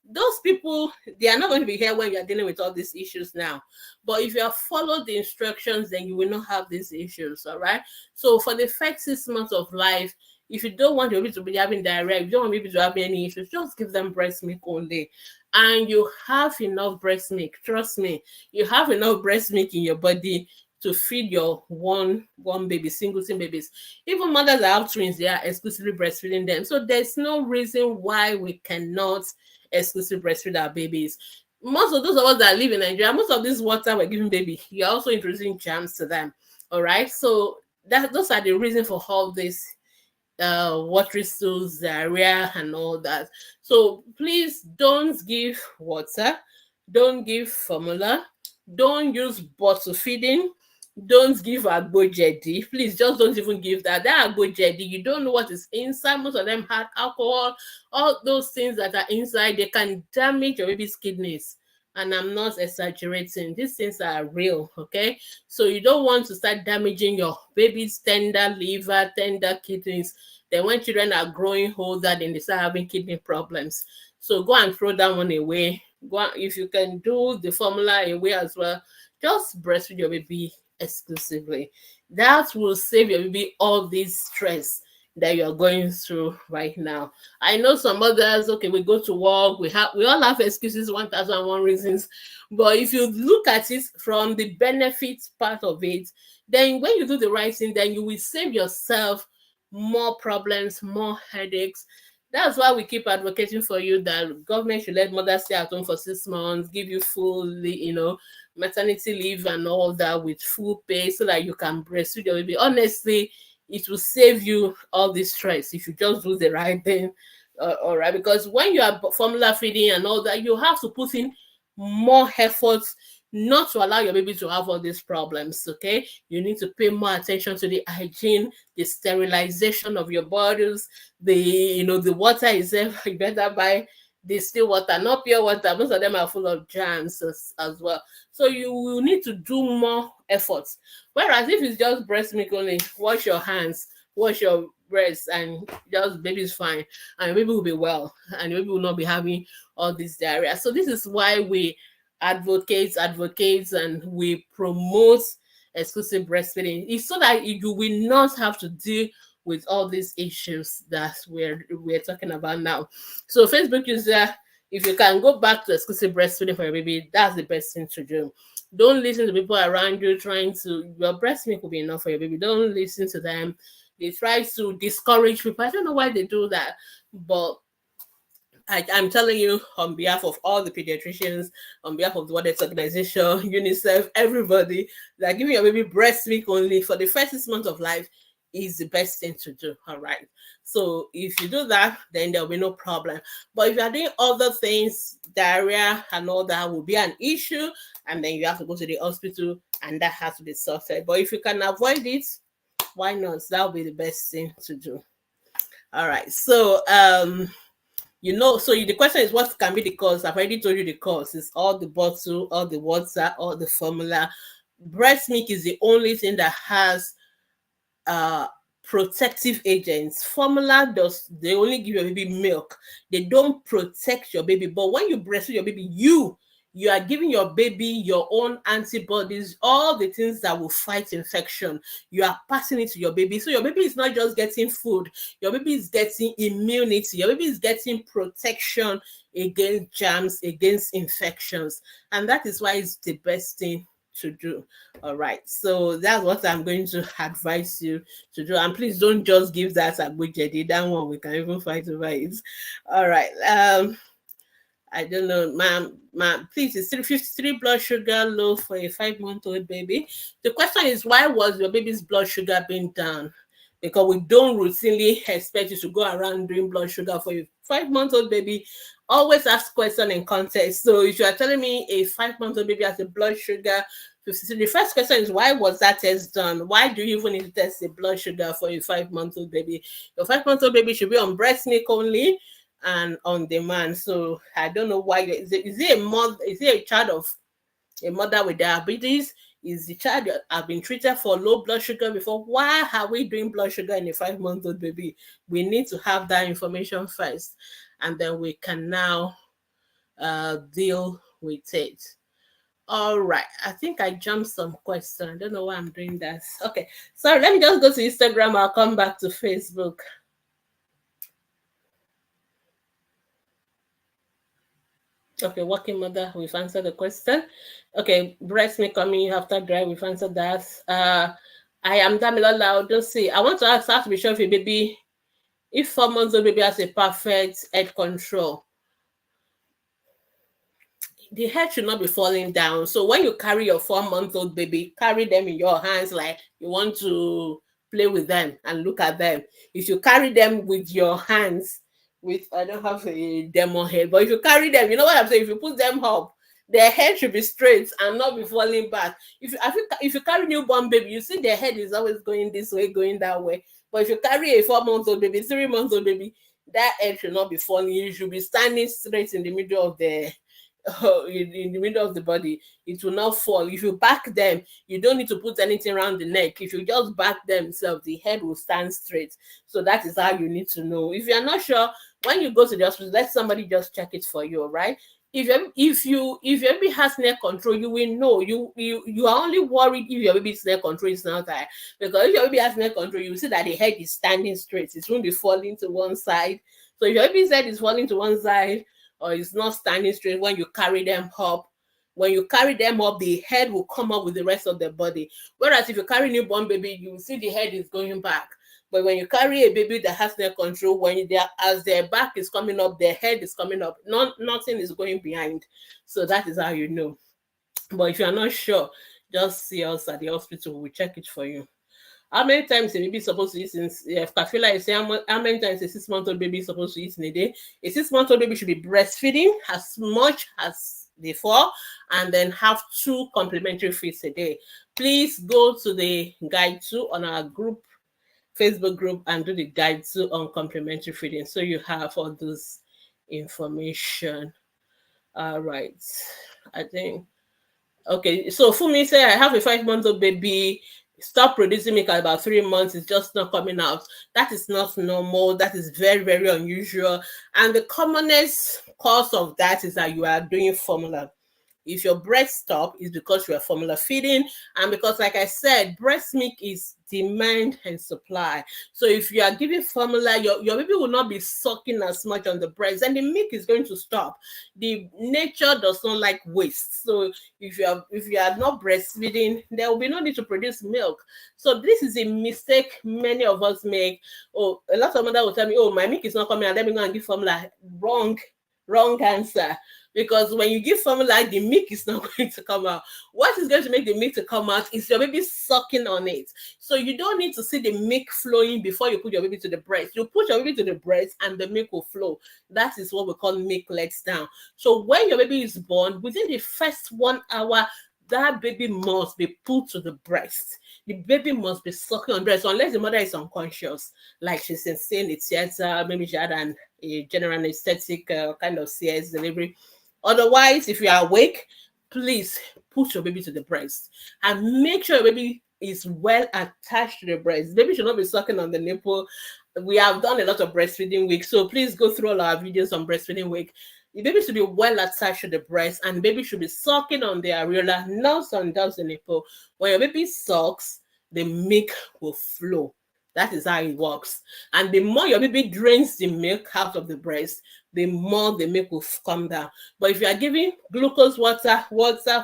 Those people, they are not going to be here when you are dealing with all these issues now. But if you have followed the instructions, then you will not have these issues. All right. So for the first 6 months of life, if you don't want your baby to be having diarrhea, if you don't want baby to have any issues, just give them breast milk only. And you have enough breast milk. Trust me, you have enough breast milk in your body to feed your one baby, single babies. Even mothers that have twins, they are exclusively breastfeeding them. So there's no reason why we cannot exclusively breastfeed our babies. Most of those of us that live in Nigeria, most of this water we're giving baby, you're also introducing germs to them. All right. So those are the reason for all this watery stools, diarrhea, and all that. So please don't give water, don't give formula, don't use bottle feeding, don't give agbojedi. Please just don't even give that. That agbojedi, you don't know what is inside. Most of them had alcohol, all those things that are inside, they can damage your baby's kidneys. And I'm not exaggerating. These things are real, okay? So you don't want to start damaging your baby's tender liver, tender kidneys. Then when children are growing older, then they start having kidney problems. So go and throw that one away. Go on, if you can do the formula away as well, just breastfeed your baby exclusively. That will save your baby all this stress that you're going through right now. I know some others, okay, we go to work, we all have excuses, 1001 reasons. But if you look at it from the benefits part of it, then when you do the right thing, then you will save yourself more problems, more headaches. That's why we keep advocating for you that government should let mothers stay at home for 6 months, give you full, maternity leave and all that with full pay so that you can breastfeed your baby. Honestly, it will save you all this stress if you just do the right thing. All right, because when you are formula feeding and all that, you have to put in more efforts not to allow your baby to have all these problems. Okay, you need to pay more attention to the hygiene, the sterilization of your bottles, the water itself. You better buy distilled water, not pure water. Most of them are full of germs as well. So you will need to do more efforts. Whereas if it's just breast milk only, wash your hands, wash your breast, and just baby is fine, and your baby will be well, and your baby will not be having all this diarrhea. So this is why we advocate, and we promote exclusive breastfeeding. It's so that you will not have to deal with all these issues that we're talking about now. So Facebook user, if you can go back to exclusive breastfeeding for your baby, that's the best thing to do. Don't listen to people around you trying to, your breast milk will be enough for your baby. Don't listen to them. They try to discourage people. I don't know why they do that, but I'm telling you, on behalf of all the pediatricians, on behalf of the World Health Organization, UNICEF, everybody, that giving your baby breast milk only for the first 6 months of life is the best thing to do. All right. So if you do that, then there'll be no problem. But if you're doing other things, diarrhea and all that will be an issue, and then you have to go to the hospital, and that has to be sorted. But if you can avoid it, why not? That will be the best thing to do. All right. So the question is, what can be the cause? I've already told you the cause. It's all the bottle, all the water, all the formula. Breast milk is the only thing that has protective agents. Formula they only give your baby milk. They don't protect your baby. But when you breastfeed your baby, you are giving your baby your own antibodies, all the things that will fight infection. You are passing it to your baby. So your baby is not just getting food, your baby is getting immunity, your baby is getting protection against germs, against infections. And that is why it's the best thing to do. All right. So that's what I'm going to advise you to do. And please don't just give that a budget. That one we can even fight over it. All right. I don't know, ma'am, please, is 353 blood sugar low for a 5-month-old baby? The question is, why was your baby's blood sugar being down? Because we don't routinely expect you to go around doing blood sugar for a 5-month-old baby. Always ask question in context. So if you are telling me a 5-month-old baby has a blood sugar 53, the first question is, why was that test done? Why do you even need to test the blood sugar for a 5-month-old baby? Your 5-month-old baby should be on breast milk only and on demand. So I don't know why. Is it a mother? Is it a child of a mother with diabetes? Is the child have been treated for low blood sugar before? Why are we doing blood sugar in a 5-month-old baby? We need to have that information first, and then we can now deal with it. All right. I think I jumped some question. I don't know why I'm doing that. Okay. Sorry. Let me just go to Instagram. I'll come back to Facebook. Okay, working mother, we've answered the question. Okay, breast milk coming after dry, we've answered that. I am Damilola. I'll just say, I want to ask how to be sure if a baby, if 4 months old baby has a perfect head control. The head should not be falling down. So when you carry your 4-month-old baby, carry them in your hands like you want to play with them and look at them. If you carry them with your hands, with, I don't have a demo head, but if you carry them, you know what I'm saying? If you put them up, their head should be straight and not be falling back. If you carry newborn baby, you see their head is always going this way, going that way. But if you carry a 4-month-old baby, 3-month-old baby, that head should not be falling. You should be standing straight in the middle of the in the middle of the body. It will not fall. If you back them, you don't need to put anything around the neck. If you just back themselves, the head will stand straight. So that is how you need to know. If you're not sure, when you go to the hospital, let somebody just check it for you, right? If your baby has neck control, you will know. You are only worried if your baby's neck control is not there. Because if your baby has neck control, you see that the head is standing straight. It won't be falling to one side. So if your baby's head is falling to one side, or it's not standing straight when you carry them up, the head will come up with the rest of the body. Whereas if you carry newborn baby, you will see the head is going back. But when you carry a baby that has neck control, as their back is coming up, their head is coming up. Nothing is going behind. So that is how you know. But if you're not sure, just see us at the hospital. We'll check it for you. How many times a baby is supposed to eat Kafila is saying how many times a 6-month-old baby is supposed to eat in a day? A 6-month-old baby should be breastfeeding as much as before, and then have 2 complementary feeds a day. Please go to the guide 2 on our group, Facebook group, and do the guide 2 on complementary feeding. So you have all this information. All right. I think. Okay, so Fumi said, I have a 5-month-old baby. Stop producing milk at about 3 months. It's just not coming out. That is not normal. That is very, very unusual. And the commonest cause of that is that you are doing formula. If your breast stop, is because you are formula feeding, and because, like I said, breast milk is demand and supply. So if you are giving formula, your baby will not be sucking as much on the breast, and the milk is going to stop. The nature does not like waste. So if you are not breastfeeding, there will be no need to produce milk. So this is a mistake many of us make. Oh, a lot of mothers will tell me, oh, my milk is not coming out, let me go and give formula. Wrong answer. Because when you give formula, the milk is not going to come out. What is going to make the milk to come out is your baby sucking on it. So you don't need to see the milk flowing before you put your baby to the breast. You put your baby to the breast and the milk will flow. That is what we call milk lets down. So when your baby is born, within the first 1 hour, that baby must be put to the breast. The baby must be sucking on breast, unless the mother is unconscious, like she's saying it's theater, maybe she had a general anesthetic kind of CS delivery. Otherwise, if you are awake, please put your baby to the breast and make sure your baby is well attached to the breast. The baby should not be sucking on the nipple. We have done a lot of breastfeeding week, so please go through all our videos on breastfeeding week. The baby should be well attached to the breast, and the baby should be sucking on the areola, not on just the nipple. When your baby sucks, the milk will flow. That is how it works. And the more your baby drains the milk out of the breast, the more the milk will come down. But if you are giving glucose water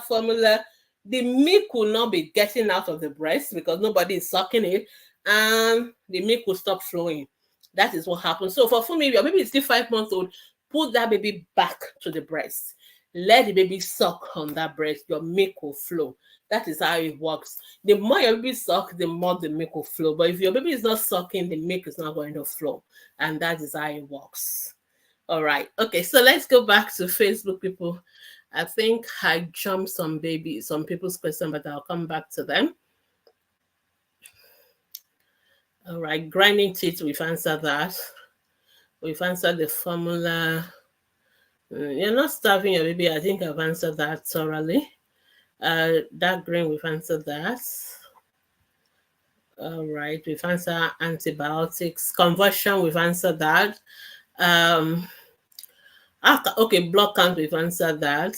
formula, the milk will not be getting out of the breast because nobody is sucking it, and the milk will stop flowing. That is what happens. So for me, your baby is still 5 months old, put that baby back to the breast. Let the baby suck on that breast. Your milk will flow. That is how it works. The more your baby suck, the more the milk will flow. But if your baby is not sucking, the milk is not going to flow. And that is how it works. All right. Okay, so let's go back to Facebook, people. I think I jumped some people's question, but I'll come back to them. All right, grinding teeth, we've answered that. We've answered the formula. You're not starving your baby. I think I've answered that thoroughly. Dark green, we've answered that. All right, we've answered antibiotics. Conversion, we've answered that. Okay, blood count, we've answered that.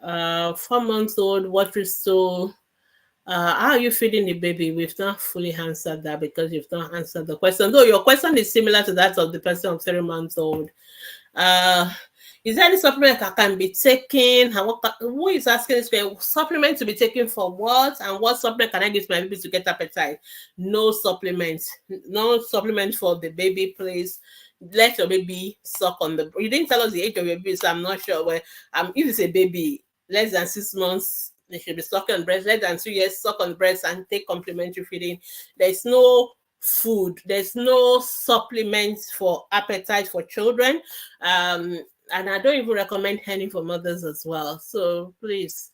4 months old, watery stool. How are you feeding the baby? We've not fully answered that because you've not answered the question. Though your question is similar to that of the person of 3 months old. Is there any supplement that can be taken? Who is asking this question? Supplement to be taken for what? And what supplement can I give to my baby to get appetite? No supplement. No supplement for the baby, please. Let your baby suck on the. You didn't tell us the age of your baby, so I'm not sure where. If it's a baby less than 6 months, they should be sucking on breast. Less than 2 years, suck on breast and take complementary feeding. There's no food. There's no supplements for appetite for children. And I don't even recommend honey for mothers as well. So please,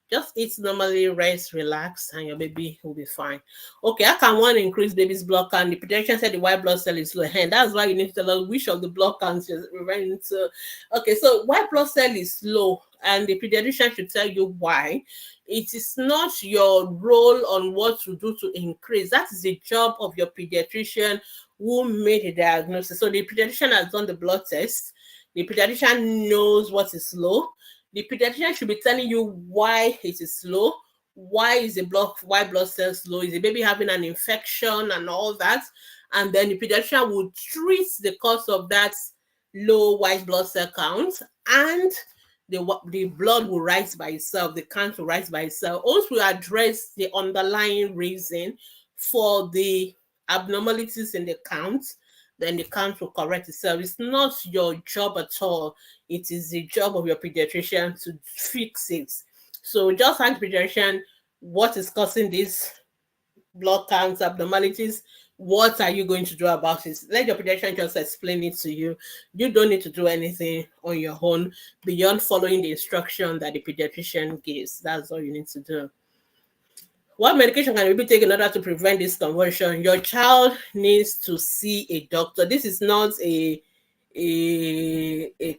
just eat normally, rest, relax, and your baby will be fine. Okay, how can one increase baby's blood count? The pediatrician said the white blood cell is low. And that's why you need to tell us which of the blood counts you're referring to. Okay, so white blood cell is low, and the pediatrician should tell you why. It is not your role on what to do to increase. That is the job of your pediatrician who made a diagnosis. So the pediatrician has done the blood test. The pediatrician knows what is low. The pediatrician should be telling you why it is low. Why is the white blood cells low? Is the baby having an infection and all that? And then the pediatrician will treat the cause of that low white blood cell count, and the blood will rise by itself. The count will rise by itself. Once we address the underlying reason for the abnormalities in the count, then the count will correct itself. It's not your job at all. It is the job of your pediatrician to fix it. So just ask the pediatrician what is causing these blood counts, abnormalities. What are you going to do about it? Let your pediatrician just explain it to you. You don't need to do anything on your own beyond following the instruction that the pediatrician gives. That's all you need to do. What medication can be taken in order to prevent this conversion? Your child needs to see a doctor. This is not a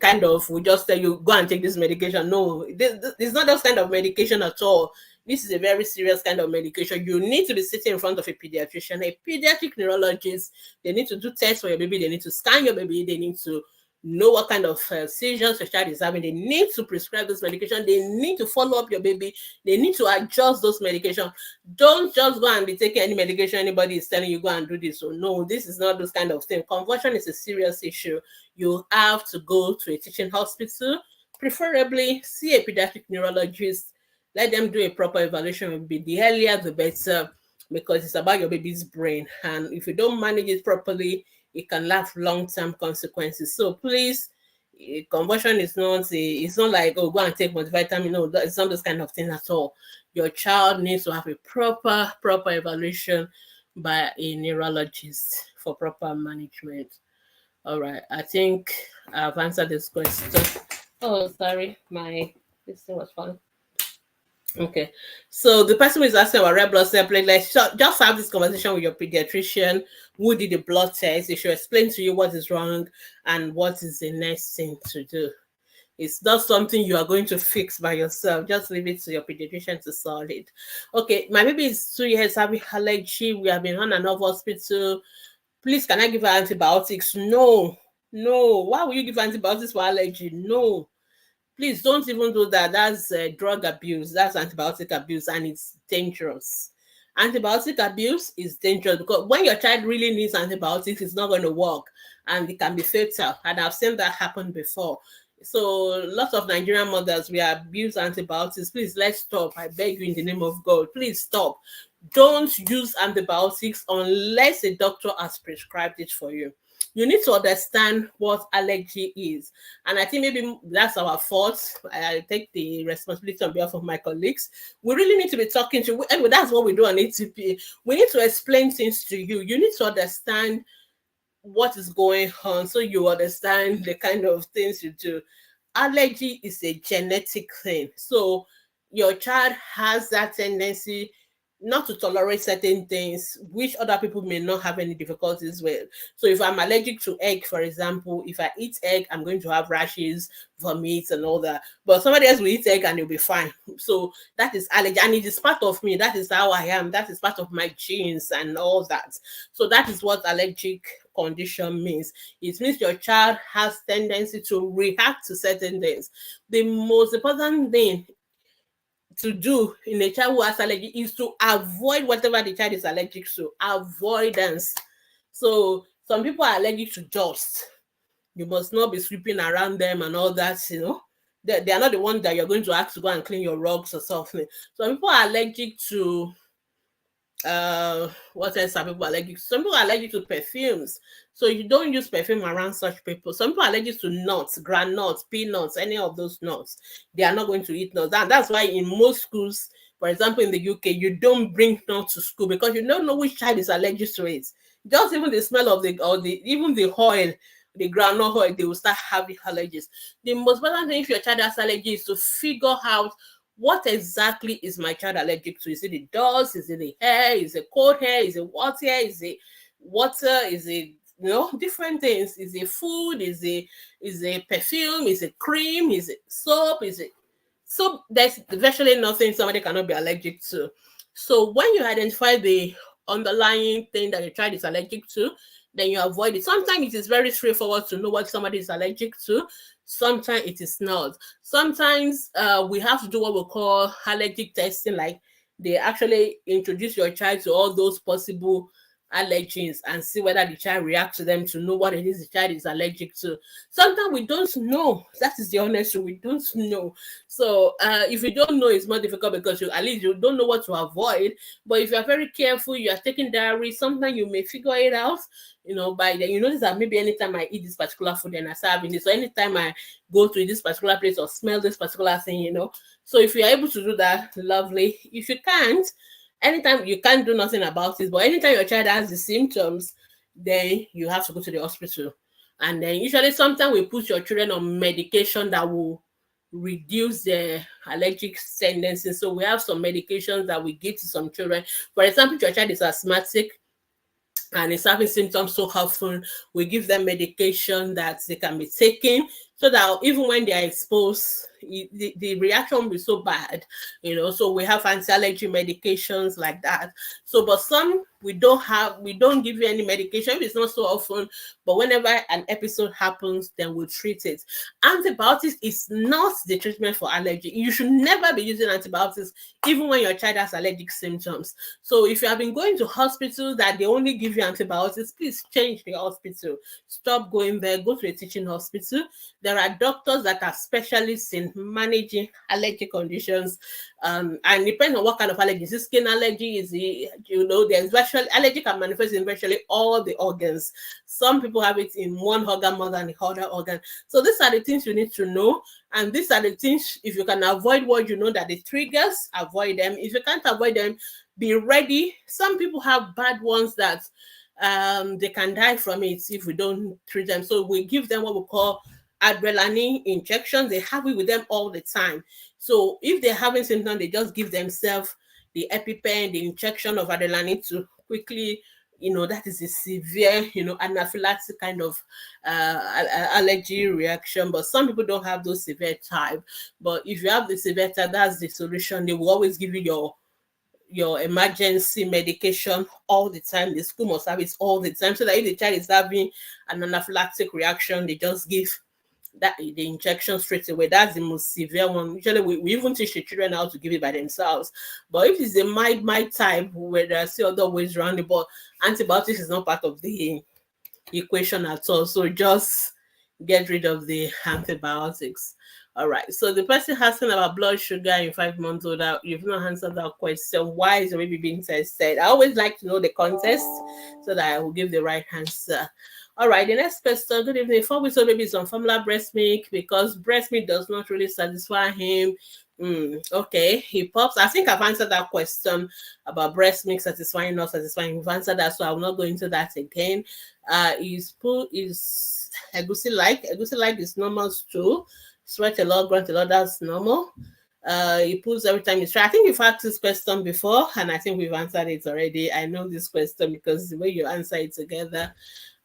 kind of, we just tell you go and take this medication. No, this is not that kind of medication at all. This is a very serious kind of medication. You need to be sitting in front of a pediatrician, a pediatric neurologist. They need to do tests for your baby. They need to scan your baby. They need to know what kind of seizures your child is having. They need to prescribe this medication. They need to follow up your baby. They need to adjust those medications. Don't just go and be taking any medication anybody is telling you go and do this. So no, this is not those kind of thing. Conversion is a serious issue. You have to go to a teaching hospital, preferably see a pediatric neurologist. Let them do a proper evaluation. The earlier the better, because it's about your baby's brain. And if you don't manage it properly, it can have long-term consequences. So please, conversion is not it's not like, oh, go and take multivitamin. No, it's not this kind of thing at all. Your child needs to have a proper evaluation by a neurologist for proper management. All right, I think I've answered this question. Oh, sorry, this thing was fun. Okay, so the person who is asking about red blood cell platelets, just have this conversation with your pediatrician who did the blood test. They should explain to you what is wrong and what is the next thing to do. It's not something you are going to fix by yourself. Just leave it to your pediatrician to solve it. Okay, my baby is 2 years having allergy. We have been on and off hospital. Please, can I give her antibiotics? No. No. Why will you give antibiotics for allergy? No. Please don't even do that. That's drug abuse. That's antibiotic abuse, and it's dangerous. Antibiotic abuse is dangerous because when your child really needs antibiotics, it's not going to work, and it can be fatal. And I've seen that happen before. So lots of Nigerian mothers, we abuse antibiotics. Please, let's stop. I beg you in the name of God. Please stop. Don't use antibiotics unless a doctor has prescribed it for you. You need to understand what allergy is. And I think maybe that's our fault. I take the responsibility on behalf of my colleagues. We really need to be talking to, anyway, that's what we do on ATP. We need to explain things to you. You need to understand what is going on so you understand the kind of things you do. Allergy is a genetic thing. So your child has that tendency not to tolerate certain things which other people may not have any difficulties with. So if I'm allergic to egg, for example, if I eat egg, I'm going to have rashes, vomit, and all that. But somebody else will eat egg and you'll be fine. So that is allergy, and it is part of me. That is how I am. That is part of my genes and all that. So that is what allergic condition means. It means your child has tendency to react to certain things. The most important thing to do in a child who has allergy is to avoid whatever the child is allergic to. Avoidance. So some people are allergic to dust. You must not be sweeping around them and all that, you know. They are not the ones that you're going to ask to go and clean your rugs or something. Some people are allergic to what else are people allergic to? Some people are allergic to perfumes, so you don't use perfume around such people. Some people are allergic to nuts, granuts, peanuts, any of those nuts. They are not going to eat nuts, and that's why in most schools, for example in the UK, you don't bring nuts to school because you don't know which child is allergic to it. Just even the smell of the, or the, even the oil, the groundnut oil, they will start having allergies. The most important thing if your child has allergies is to figure out what exactly is my child allergic to. Is it the dust? Is it the hair? Is it cold hair? Is it water? Is it water? Is it, you know, different things? Is it food? Is it perfume? Is it cream? Is it soap? Is it, so there's virtually nothing somebody cannot be allergic to. So when you identify the underlying thing that your child is allergic to, then you avoid it. Sometimes it is very straightforward to know what somebody is allergic to. Sometimes it is not. Sometimes we have to do what we call allergic testing, like they actually introduce your child to all those possible allergens and see whether the child reacts to them to know what it is the child is allergic to. Sometimes we don't know. That is the honest truth. We don't know. So if you don't know, it's more difficult because you, at least you don't know what to avoid. But if you are very careful, you are taking diary, sometimes you may figure it out. You know, by then you notice that maybe anytime I eat this particular food, then I start having this. So anytime I go to this particular place or smell this particular thing, you know. So if you're able to do that, lovely. If you can't, anytime you can't do nothing about it, but anytime your child has the symptoms, then you have to go to the hospital. And then usually sometimes we put your children on medication that will reduce the allergic tendency. So we have some medications that we give to some children. For example, if your child is asthmatic and is having symptoms so often, we give them medication that they can be taking so that even when they are exposed, the reaction will be so bad, you know. So we have anti-allergy medications like that. So, but some we don't give you any medication if it's not so often, but whenever an episode happens, then we'll treat it. Antibiotics is not the treatment for allergy. You should never be using antibiotics even when your child has allergic symptoms. So if you have been going to hospitals that they only give you antibiotics, please change the hospital. Stop going there. Go to a teaching hospital. There are doctors that are specialists in managing allergic conditions, and depending on what kind of allergy. Is it skin allergy? Is it, you know, there's virtually allergy can manifest in virtually all the organs. Some people have it in one organ more than the other organ. So these are the things you need to know, and these are the things, if you can avoid what you know that the triggers, avoid them. If you can't avoid them, be ready. Some people have bad ones that they can die from it if we don't treat them. So we give them what we call adrenaline injections. They have it with them all the time. So if they're having symptoms, they just give themselves the EpiPen, the injection of adrenaline to quickly, you know, that is a severe, you know, anaphylactic kind of allergy reaction. But some people don't have those severe type. But if you have the severe type, that's the solution. They will always give you your emergency medication all the time. The school must have it all the time, so that if the child is having an anaphylactic reaction, they just give that the injection straight away. That's the most severe one. Usually we even teach the children how to give it by themselves. But if it's a mild type where there are still other ways around it, but antibiotics is not part of the equation at all. So just get rid of the antibiotics. All right. So the person asking about blood sugar in 5 months old, you've not answered that question. Why is the baby being tested? I always like to know the context so that I will give the right answer. All right, the next question. Good evening. 4 weeks old baby is on formula breast milk because breast milk does not really satisfy him. Okay, he pops. I think I've answered that question about breast milk satisfying, not satisfying. We've answered that, so I will not go into that again. Is egusi like is normal too. Sweat a lot, grunt a lot, that's normal. He pulls every time he's trying. I think we've asked this question before, and I think we've answered it already. I know this question because the way you answer it together.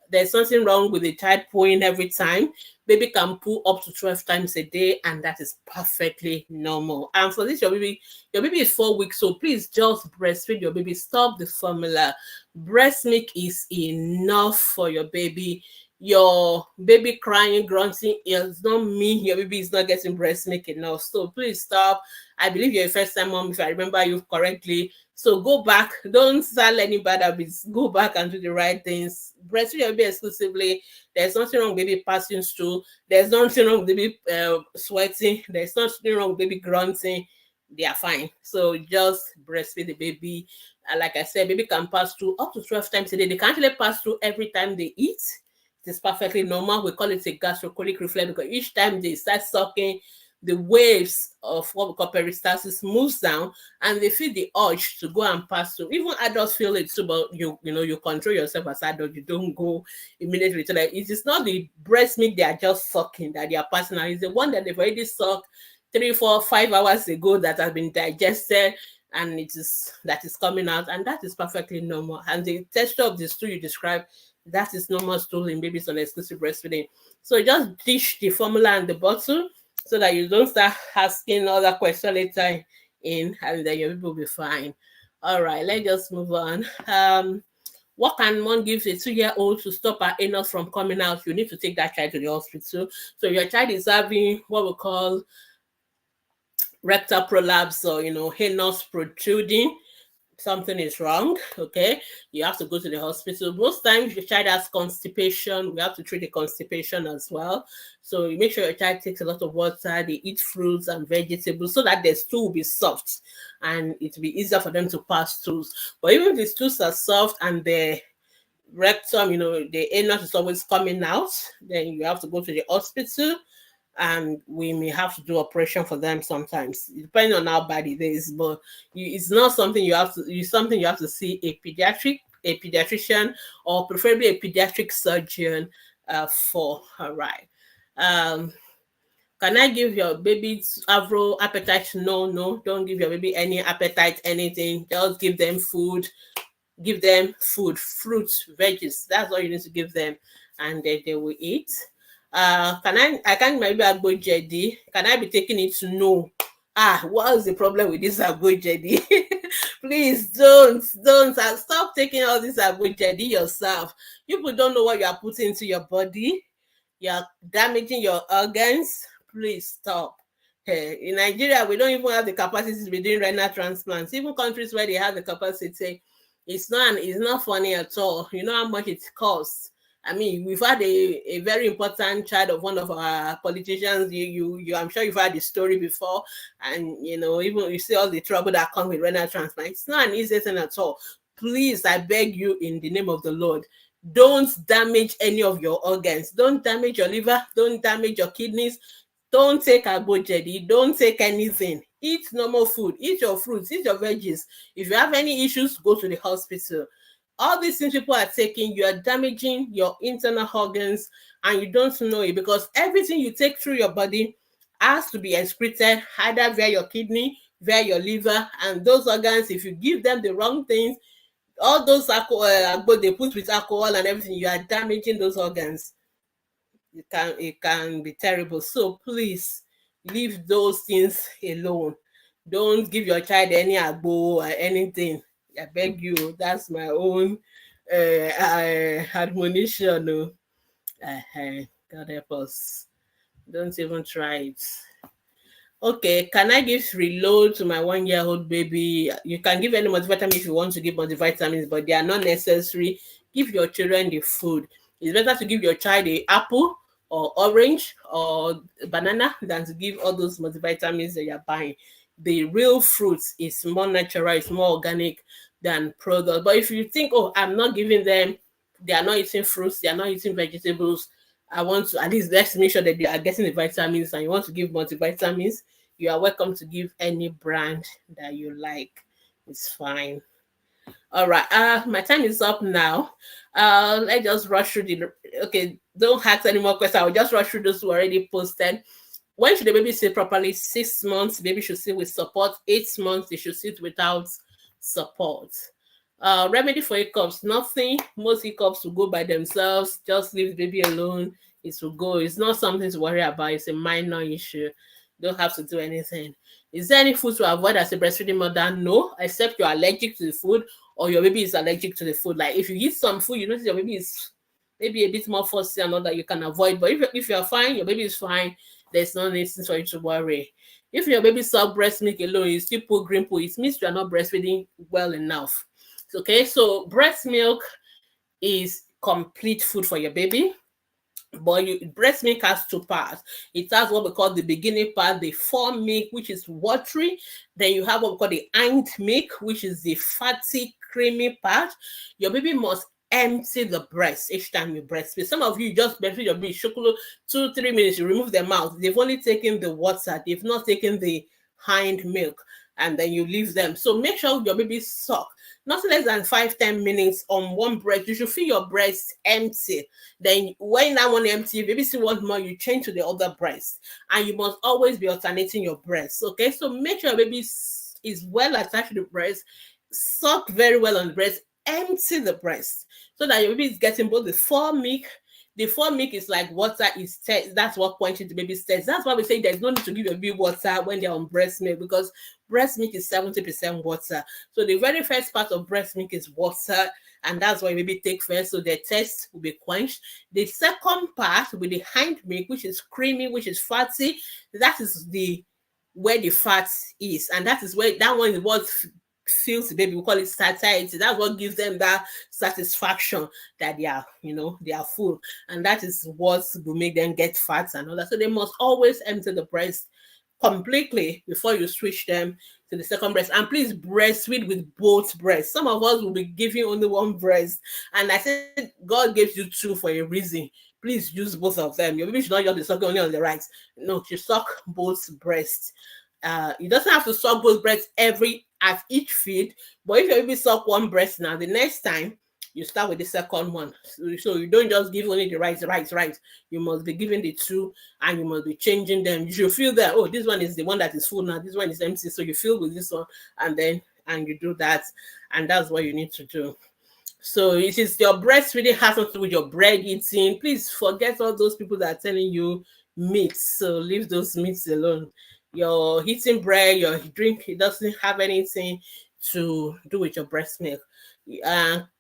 There's nothing wrong with the child pooing every time. Baby can poo up to 12 times a day, and that is perfectly normal. And for this, your baby is 4 weeks, so please just breastfeed your baby. Stop the formula. Breast milk is enough for your baby. Your baby crying, grunting, it does not mean your baby is not getting breast milk enough. So please stop. I believe you're a first-time mom, if I remember you correctly. So go back. Don't start learning bad habits. Go back and do the right things. Breastfeed your baby exclusively. There's nothing wrong with baby passing through. There's nothing wrong with baby sweating. There's nothing wrong with baby grunting. They are fine. So just breastfeed the baby. Like I said, baby can pass through up to 12 times a day. They can't really pass through every time they eat. It is perfectly normal. We call it a gastrocolic reflex because each time they start sucking, the waves of what we call peristalsis moves down, and they feel the urge to go and pass through. Even adults feel it too, but you control yourself as adults. You don't go immediately to that. It is not the breast milk they are just sucking that they are passing out. It's the one that they've already sucked 3, 4, 5 hours ago that has been digested, and that is coming out, and that is perfectly normal. And the texture of the stool you described, that is normal stool in babies on exclusive breastfeeding. So just dish the formula and the bottle, so that you don't start asking other questions later in, and then your people will be fine. All right, let's just move on. What can one give a 2-year-old to stop her anus from coming out? You need to take that child to the hospital. So your child is having what we call rectal prolapse, or anus protruding. Something is wrong. Okay, you have to go to the hospital. Most times your child has constipation. We have to treat the constipation as well. So you make sure your child takes a lot of water, they eat fruits and vegetables, so that the stool will be soft and it will be easier for them to pass through. But even if the stools are soft and the rectum, the anus is always coming out, then you have to go to the hospital, and we may have to do operation for them sometimes, depending on how bad it is. But it's not something you have to. It's something you have to see a pediatrician, or preferably a pediatric surgeon for. All right. Can I give your baby Avro appetite? No, don't give your baby any appetite, anything. Just give them food. Give them food, fruits, veggies. That's all you need to give them, and then they will eat. I can't maybe agbo jedi. Can I be taking it to know? What's the problem with this agbo jedi? Please don't stop taking all this agbo jedi yourself. People don't know what you are putting into your body. You're damaging your organs. Please stop. In Nigeria, we don't even have the capacity to be doing renal transplants. Even countries where they have the capacity, it's not funny at all. You know how much it costs. I mean, we've had a very important child of one of our politicians. I'm sure you've heard the story before, and even you see all the trouble that comes with renal transplant. It's not an easy thing at all. Please, I beg you, in the name of the Lord, don't damage any of your organs. Don't damage your liver. Don't damage your kidneys. Don't take agbo-jedi. Don't take anything. Eat normal food. Eat your fruits. Eat your veggies. If you have any issues, go to the hospital. All these things people are taking, you are damaging your internal organs, and you don't know it, because everything you take through your body has to be excreted either via your kidney, via your liver, and those organs, if you give them the wrong things, all those alcohol, they put with alcohol and everything, you are damaging those organs. It can be terrible. So please leave those things alone. Don't give your child any agbo or anything. I beg you. That's my own admonition. No. God help us. Don't even try it. Okay, can I give reload to my 1 year old baby? You can give any multivitamin if you want to give multivitamins, but they are not necessary. Give your children the food. It's better to give your child a apple or orange or banana than to give all those multivitamins that you're buying. The real fruit is more natural, it's more organic than product. But if you think, oh, I'm not giving them, they are not eating fruits, they are not eating vegetables, I want to at least let's make sure that they are getting the vitamins and you want to give multivitamins, you are welcome to give any brand that you like. It's fine. All right. My time is up now. Let's just rush through the okay. Don't ask any more questions. I'll just rush through those who already posted. When should the baby sit properly? 6 months, baby should sit with support. 8 months, they should sit without support. Remedy for hiccups, nothing. Most hiccups will go by themselves. Just leave the baby alone. It will go. It's not something to worry about. It's a minor issue. Don't have to do anything. Is there any food to avoid as a breastfeeding mother? No, except you're allergic to the food or your baby is allergic to the food. Like if you eat some food, you notice your baby is maybe a bit more fussy and all that you can avoid. But if you're fine, your baby is fine, there's no need for you to worry. If your baby suck breast milk alone, you still put green poo, it means you're not breastfeeding well enough. Okay, so breast milk is complete food for your baby. But breast milk has two parts. It has what we call the beginning part, the fore milk, which is watery. Then you have what we call the hind milk, which is the fatty, creamy part. Your baby must empty the breast each time you breastfeed. Some of you just breastfeed your baby, chocolate 2-3 minutes, you remove the mouth. They've only taken the water, they've not taken the hind milk, and then you leave them. So make sure your baby suck not less than 5-10 minutes on one breast. You should feel your breast empty. Then when that one empty, baby still want more, you change to the other breast. And you must always be alternating your breasts. Okay, so make sure your baby is well attached to the breast, suck very well on the breast, empty the breast so that your baby is getting both the fore milk. The fore milk is like water is test. That's what quenches the baby's thirst. That's why we say there's no need to give your baby water when they're on breast milk, because breast milk is 70% water. So the very first part of breast milk is water, and that's why baby take first. So their thirst will be quenched. The second part with the hind milk, which is creamy, which is fatty, that is the where the fat is, and that is where that one is what fills the baby. We call it satiety. That's what gives them that satisfaction that they are, they are full, and that is what will make them get fat and all that. So they must always empty the breast completely before you switch them to the second breast. And please breastfeed with both breasts. Some of us will be giving only one breast, and I said God gives you two for a reason. Please use both of them. Your baby should not just be sucking only on the right. No, you suck both breasts. It doesn't have to suck both breasts at each feed, but if your baby suck one breast now, the next time you start with the second one. So you don't just give only the right. You must be giving the two, and you must be changing them. You should feel that, oh, this one is the one that is full now, this one is empty. So you fill with this one, and you do that, and that's what you need to do. So it is your breastfeeding has something to do with your bread eating. Please forget all those people that are telling you meats. So leave those meats alone. Your eating bread, your drink, it doesn't have anything to do with your breast milk.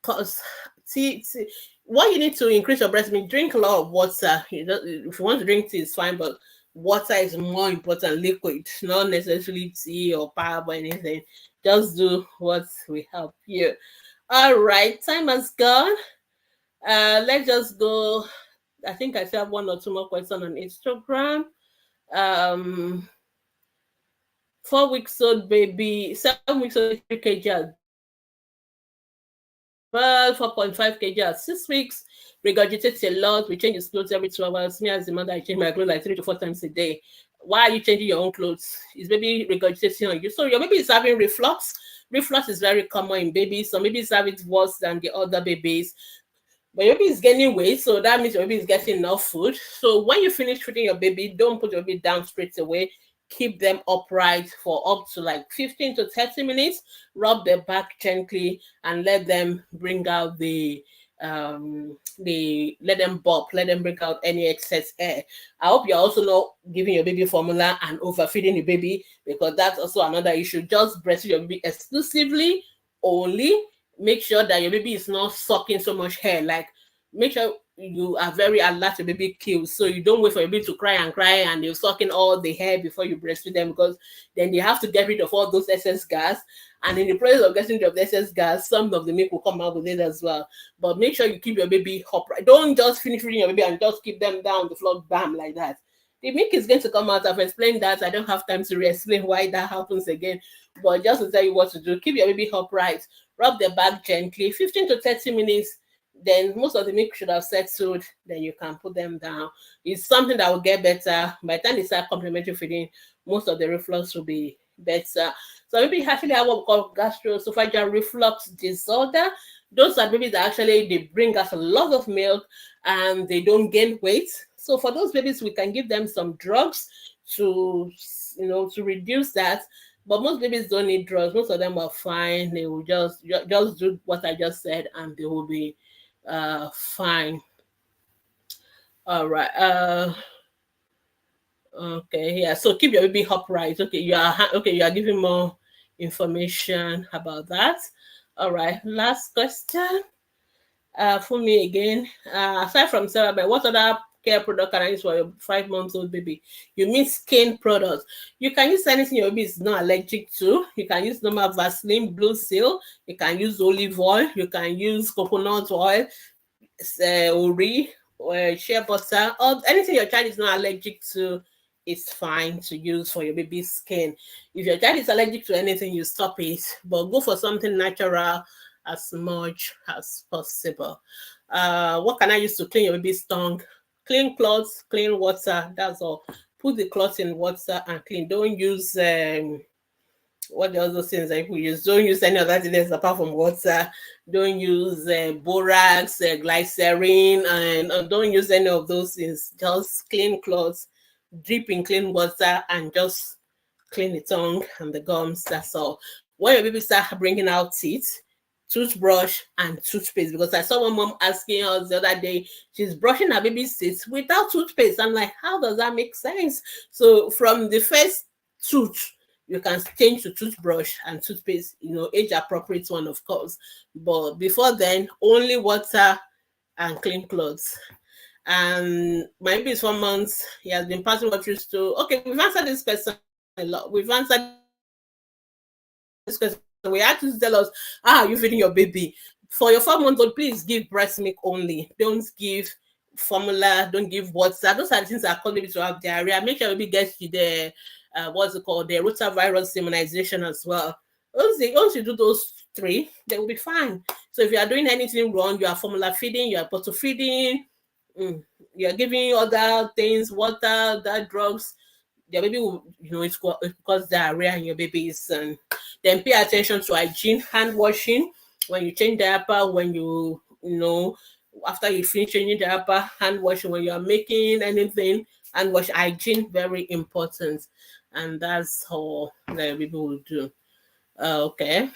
Cause what you need to increase your breast milk, drink a lot of water. If you want to drink tea, it's fine, but water is more important. Liquid, not necessarily tea or pap or anything. Just do what will help you. All right, time has gone. Let's just go. I think I still have one or two more questions on Instagram. 4 weeks old baby, 7 weeks old, 3 kg. Well, 4.5 kg at 6 weeks. Regurgitates a lot. We change his clothes every 2 hours. Me as the mother, I change my clothes like 3 to 4 times a day. Why are you changing your own clothes? Is baby regurgitating on you? So your baby is having reflux. Reflux is very common in babies. Some babies have it worse than the other babies. But your baby is gaining weight, so that means your baby is getting enough food. So when you finish feeding your baby, don't put your baby down straight away. Keep them upright for up to like 15 to 30 minutes. Rub their back gently and let them bring out the they let them burp, let them break out any excess air. I hope you're also not giving your baby formula and overfeeding the baby, because that's also another issue. Just breastfeed your baby exclusively only. Make sure that your baby is not sucking so much hair. Like, make sure you are very alert your baby kills. So you don't wait for your baby to cry and they're sucking all the hair before you breastfeed them, because then they have to get rid of all those excess gas. And in the process of getting rid of the excess gas, some of the milk will come out with it as well. But make sure you keep your baby upright. Don't just finish feeding your baby and just keep them down on the floor, bam, like that. The milk is going to come out. I've explained that. I don't have time to re-explain why that happens again. But just to tell you what to do, keep your baby upright, rub their back gently, 15 to 30 minutes. Then most of the milk should have settled. Then you can put them down. It's something that will get better. By the time they start complementary feeding, most of the reflux will be better. So maybe actually have what we call gastroesophageal reflux disorder. Those are babies that actually they bring us a lot of milk and they don't gain weight. So for those babies, we can give them some drugs to to reduce that. But most babies don't need drugs. Most of them are fine. They will just do what I just said, and they will be fine. All right. Okay. Yeah. So keep your baby upright. Okay. You are giving more information about that. All right. Last question. For me again. Aside from Cerebel, what other care product can I use for your 5 months old baby? You mean skin products? You can use anything your baby is not allergic to. You can use normal Vaseline, Blue Seal. You can use olive oil. You can use coconut oil, ori, shea butter, or anything your child is not allergic to is fine to use for your baby's skin. If your child is allergic to anything, you stop it, but go for something natural as much as possible. What can I use to clean your baby's tongue? Clean cloths, clean water. That's all. Put the cloth in water and clean. Don't use what the other things that people use. Don't use any other things apart from water. Don't use borax, glycerin, and don't use any of those things. Just clean clothes, dip in clean water, and just clean the tongue and the gums. That's all. When your baby start bringing out teeth, toothbrush and toothpaste, because I saw one mom asking us the other day, she's brushing her baby's teeth without toothpaste. I'm like, how does that make sense? So from the first tooth, you can change to toothbrush and toothpaste, age appropriate one, of course. But before then, only water and clean clothes. And my baby is 4 months. He has been passing what used to. Okay, we've answered this question a lot. We've answered this question. We had to tell us, how are you feeding your baby? For your 4 months old, please give breast milk only. Don't give formula, don't give water. Those are the things that cause baby to have diarrhea. Make sure baby gets the what's it called, the rotavirus immunization as well. Once you do those three, they will be fine. So if you are doing anything wrong, you are formula feeding, you are bottle feeding, you are giving other things, water, that drugs, your baby will, it cause diarrhea in your babies. And then pay attention to hygiene, hand washing when you change diaper, when after you finish changing diaper, hand washing when you are making anything, hand wash, hygiene, very important. And that's how the baby will do. Okay.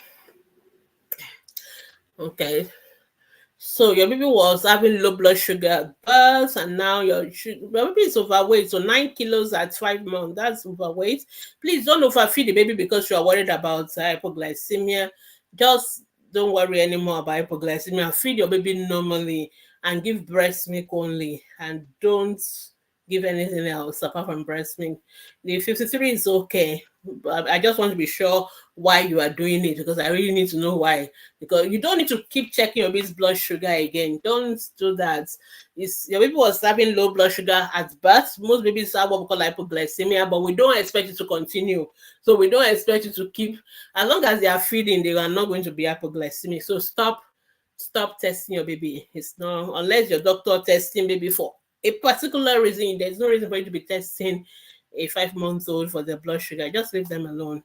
So your baby was having low blood sugar at birth, and now your baby is overweight. So 9 kilos at 5 months, that's overweight. Please don't overfeed the baby because you are worried about hypoglycemia. Just don't worry anymore about hypoglycemia. Feed your baby normally and give breast milk only, and don't give anything else apart from breast milk. The 53 is okay, but I just want to be sure why you are doing it, because I really need to know why. Because you don't need to keep checking your baby's blood sugar again. Don't do that. Your baby was having low blood sugar at birth. Most babies have what we call hypoglycemia, but we don't expect it to continue. So we don't expect you to keep, as long as they are feeding, they are not going to be hypoglycemic. So stop testing your baby. It's not, unless your doctor testing baby for a particular reason. There's no reason for you to be testing a 5 months old for their blood sugar. Just leave them alone.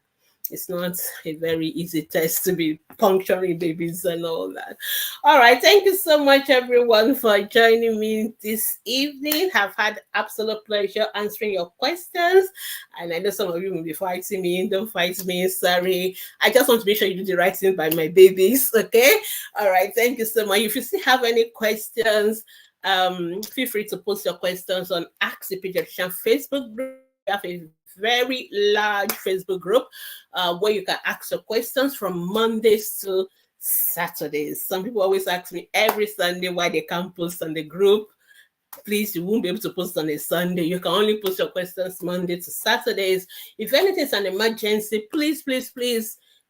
It's not a very easy test to be puncturing babies and all that. All right. Thank you so much, everyone, for joining me this evening. Have had absolute pleasure answering your questions. And I know some of you will be fighting me. Don't fight me. Sorry. I just want to make sure you do the right thing by my babies. Okay. All right. Thank you so much. If you still have any questions, feel free to post your questions on Ask the Pediatrician Facebook group. We have a very large Facebook group where you can ask your questions from Mondays to Saturdays. Some people always ask me every Sunday why they can't post on the group. Please, you won't be able to post on a Sunday. You can only post your questions Monday to Saturdays. If anything's an emergency, please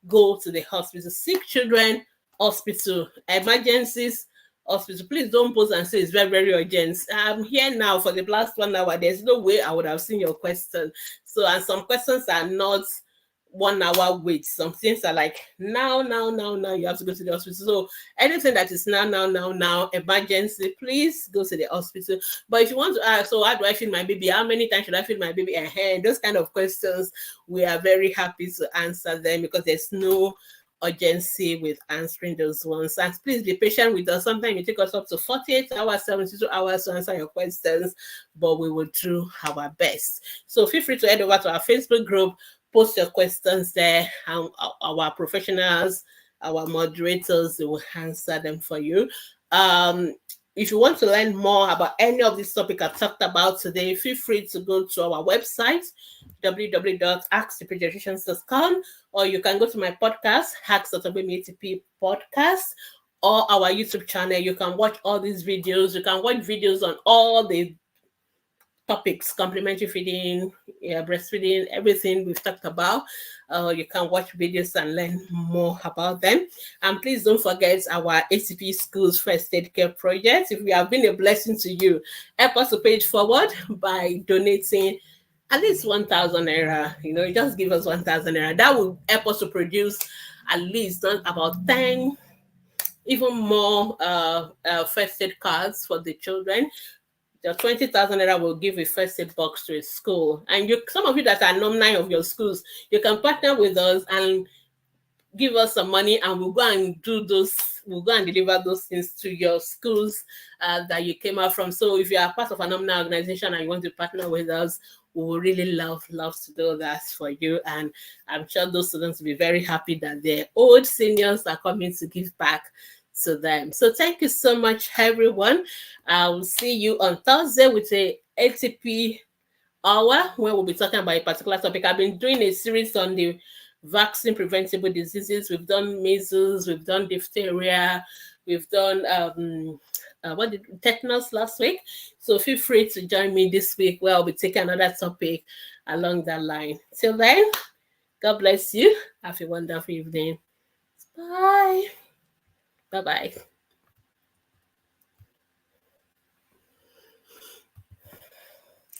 go to the hospital. Sick children, hospital, emergencies, hospital. Please don't post and say it's very urgent. I'm here now for the last 1 hour. There's no way I would have seen your question. So, and some questions are not 1 hour wait. Some things are like now, you have to go to the hospital. So anything that is now, emergency, please go to the hospital. But if you want to ask, so how do I feed my baby? How many times should I feed my baby? Those kind of questions, we are very happy to answer them because there's no urgency with answering those ones. And please be patient with us. Sometimes it takes us up to 48 hours, 72 hours to answer your questions, but we will do our best. So feel free to head over to our Facebook group, post your questions there, and our professionals, our moderators, they will answer them for you. If you want to learn more about any of these topics I've talked about today, feel free to go to our website, www.askthepediatricians.com, or you can go to my podcast, Atp Podcast, or our YouTube channel. You can watch all these videos. You can watch videos on all the topics, complementary feeding, breastfeeding, everything we've talked about. You can watch videos and learn more about them. And please don't forget our ATP Schools First Aid Care project. If we have been a blessing to you, help us to pay it forward by donating at least 1,000 naira. Just give us 1,000 naira. That will help us to produce at least about 10, even more first aid cards for the children. The 20,000 naira will give a first aid box to a school. And some of you that are alumni of your schools, you can partner with us and give us some money, and we'll go and we'll go and deliver those things to your schools that you came out from. So if you are part of an alumni organization and you want to partner with us, we will really love to do that for you. And I'm sure those students will be very happy that their old seniors are coming to give back to them. So thank you so much, everyone. I will see you on Thursday with a ATP hour where we'll be talking about a particular topic. I've been doing a series on the vaccine preventable diseases. We've done measles, we've done diphtheria, we've done tetanus last week. So feel free to join me this week where I'll be taking another topic along that line. Till then, God bless you. Have a wonderful evening. Bye. Bye-bye.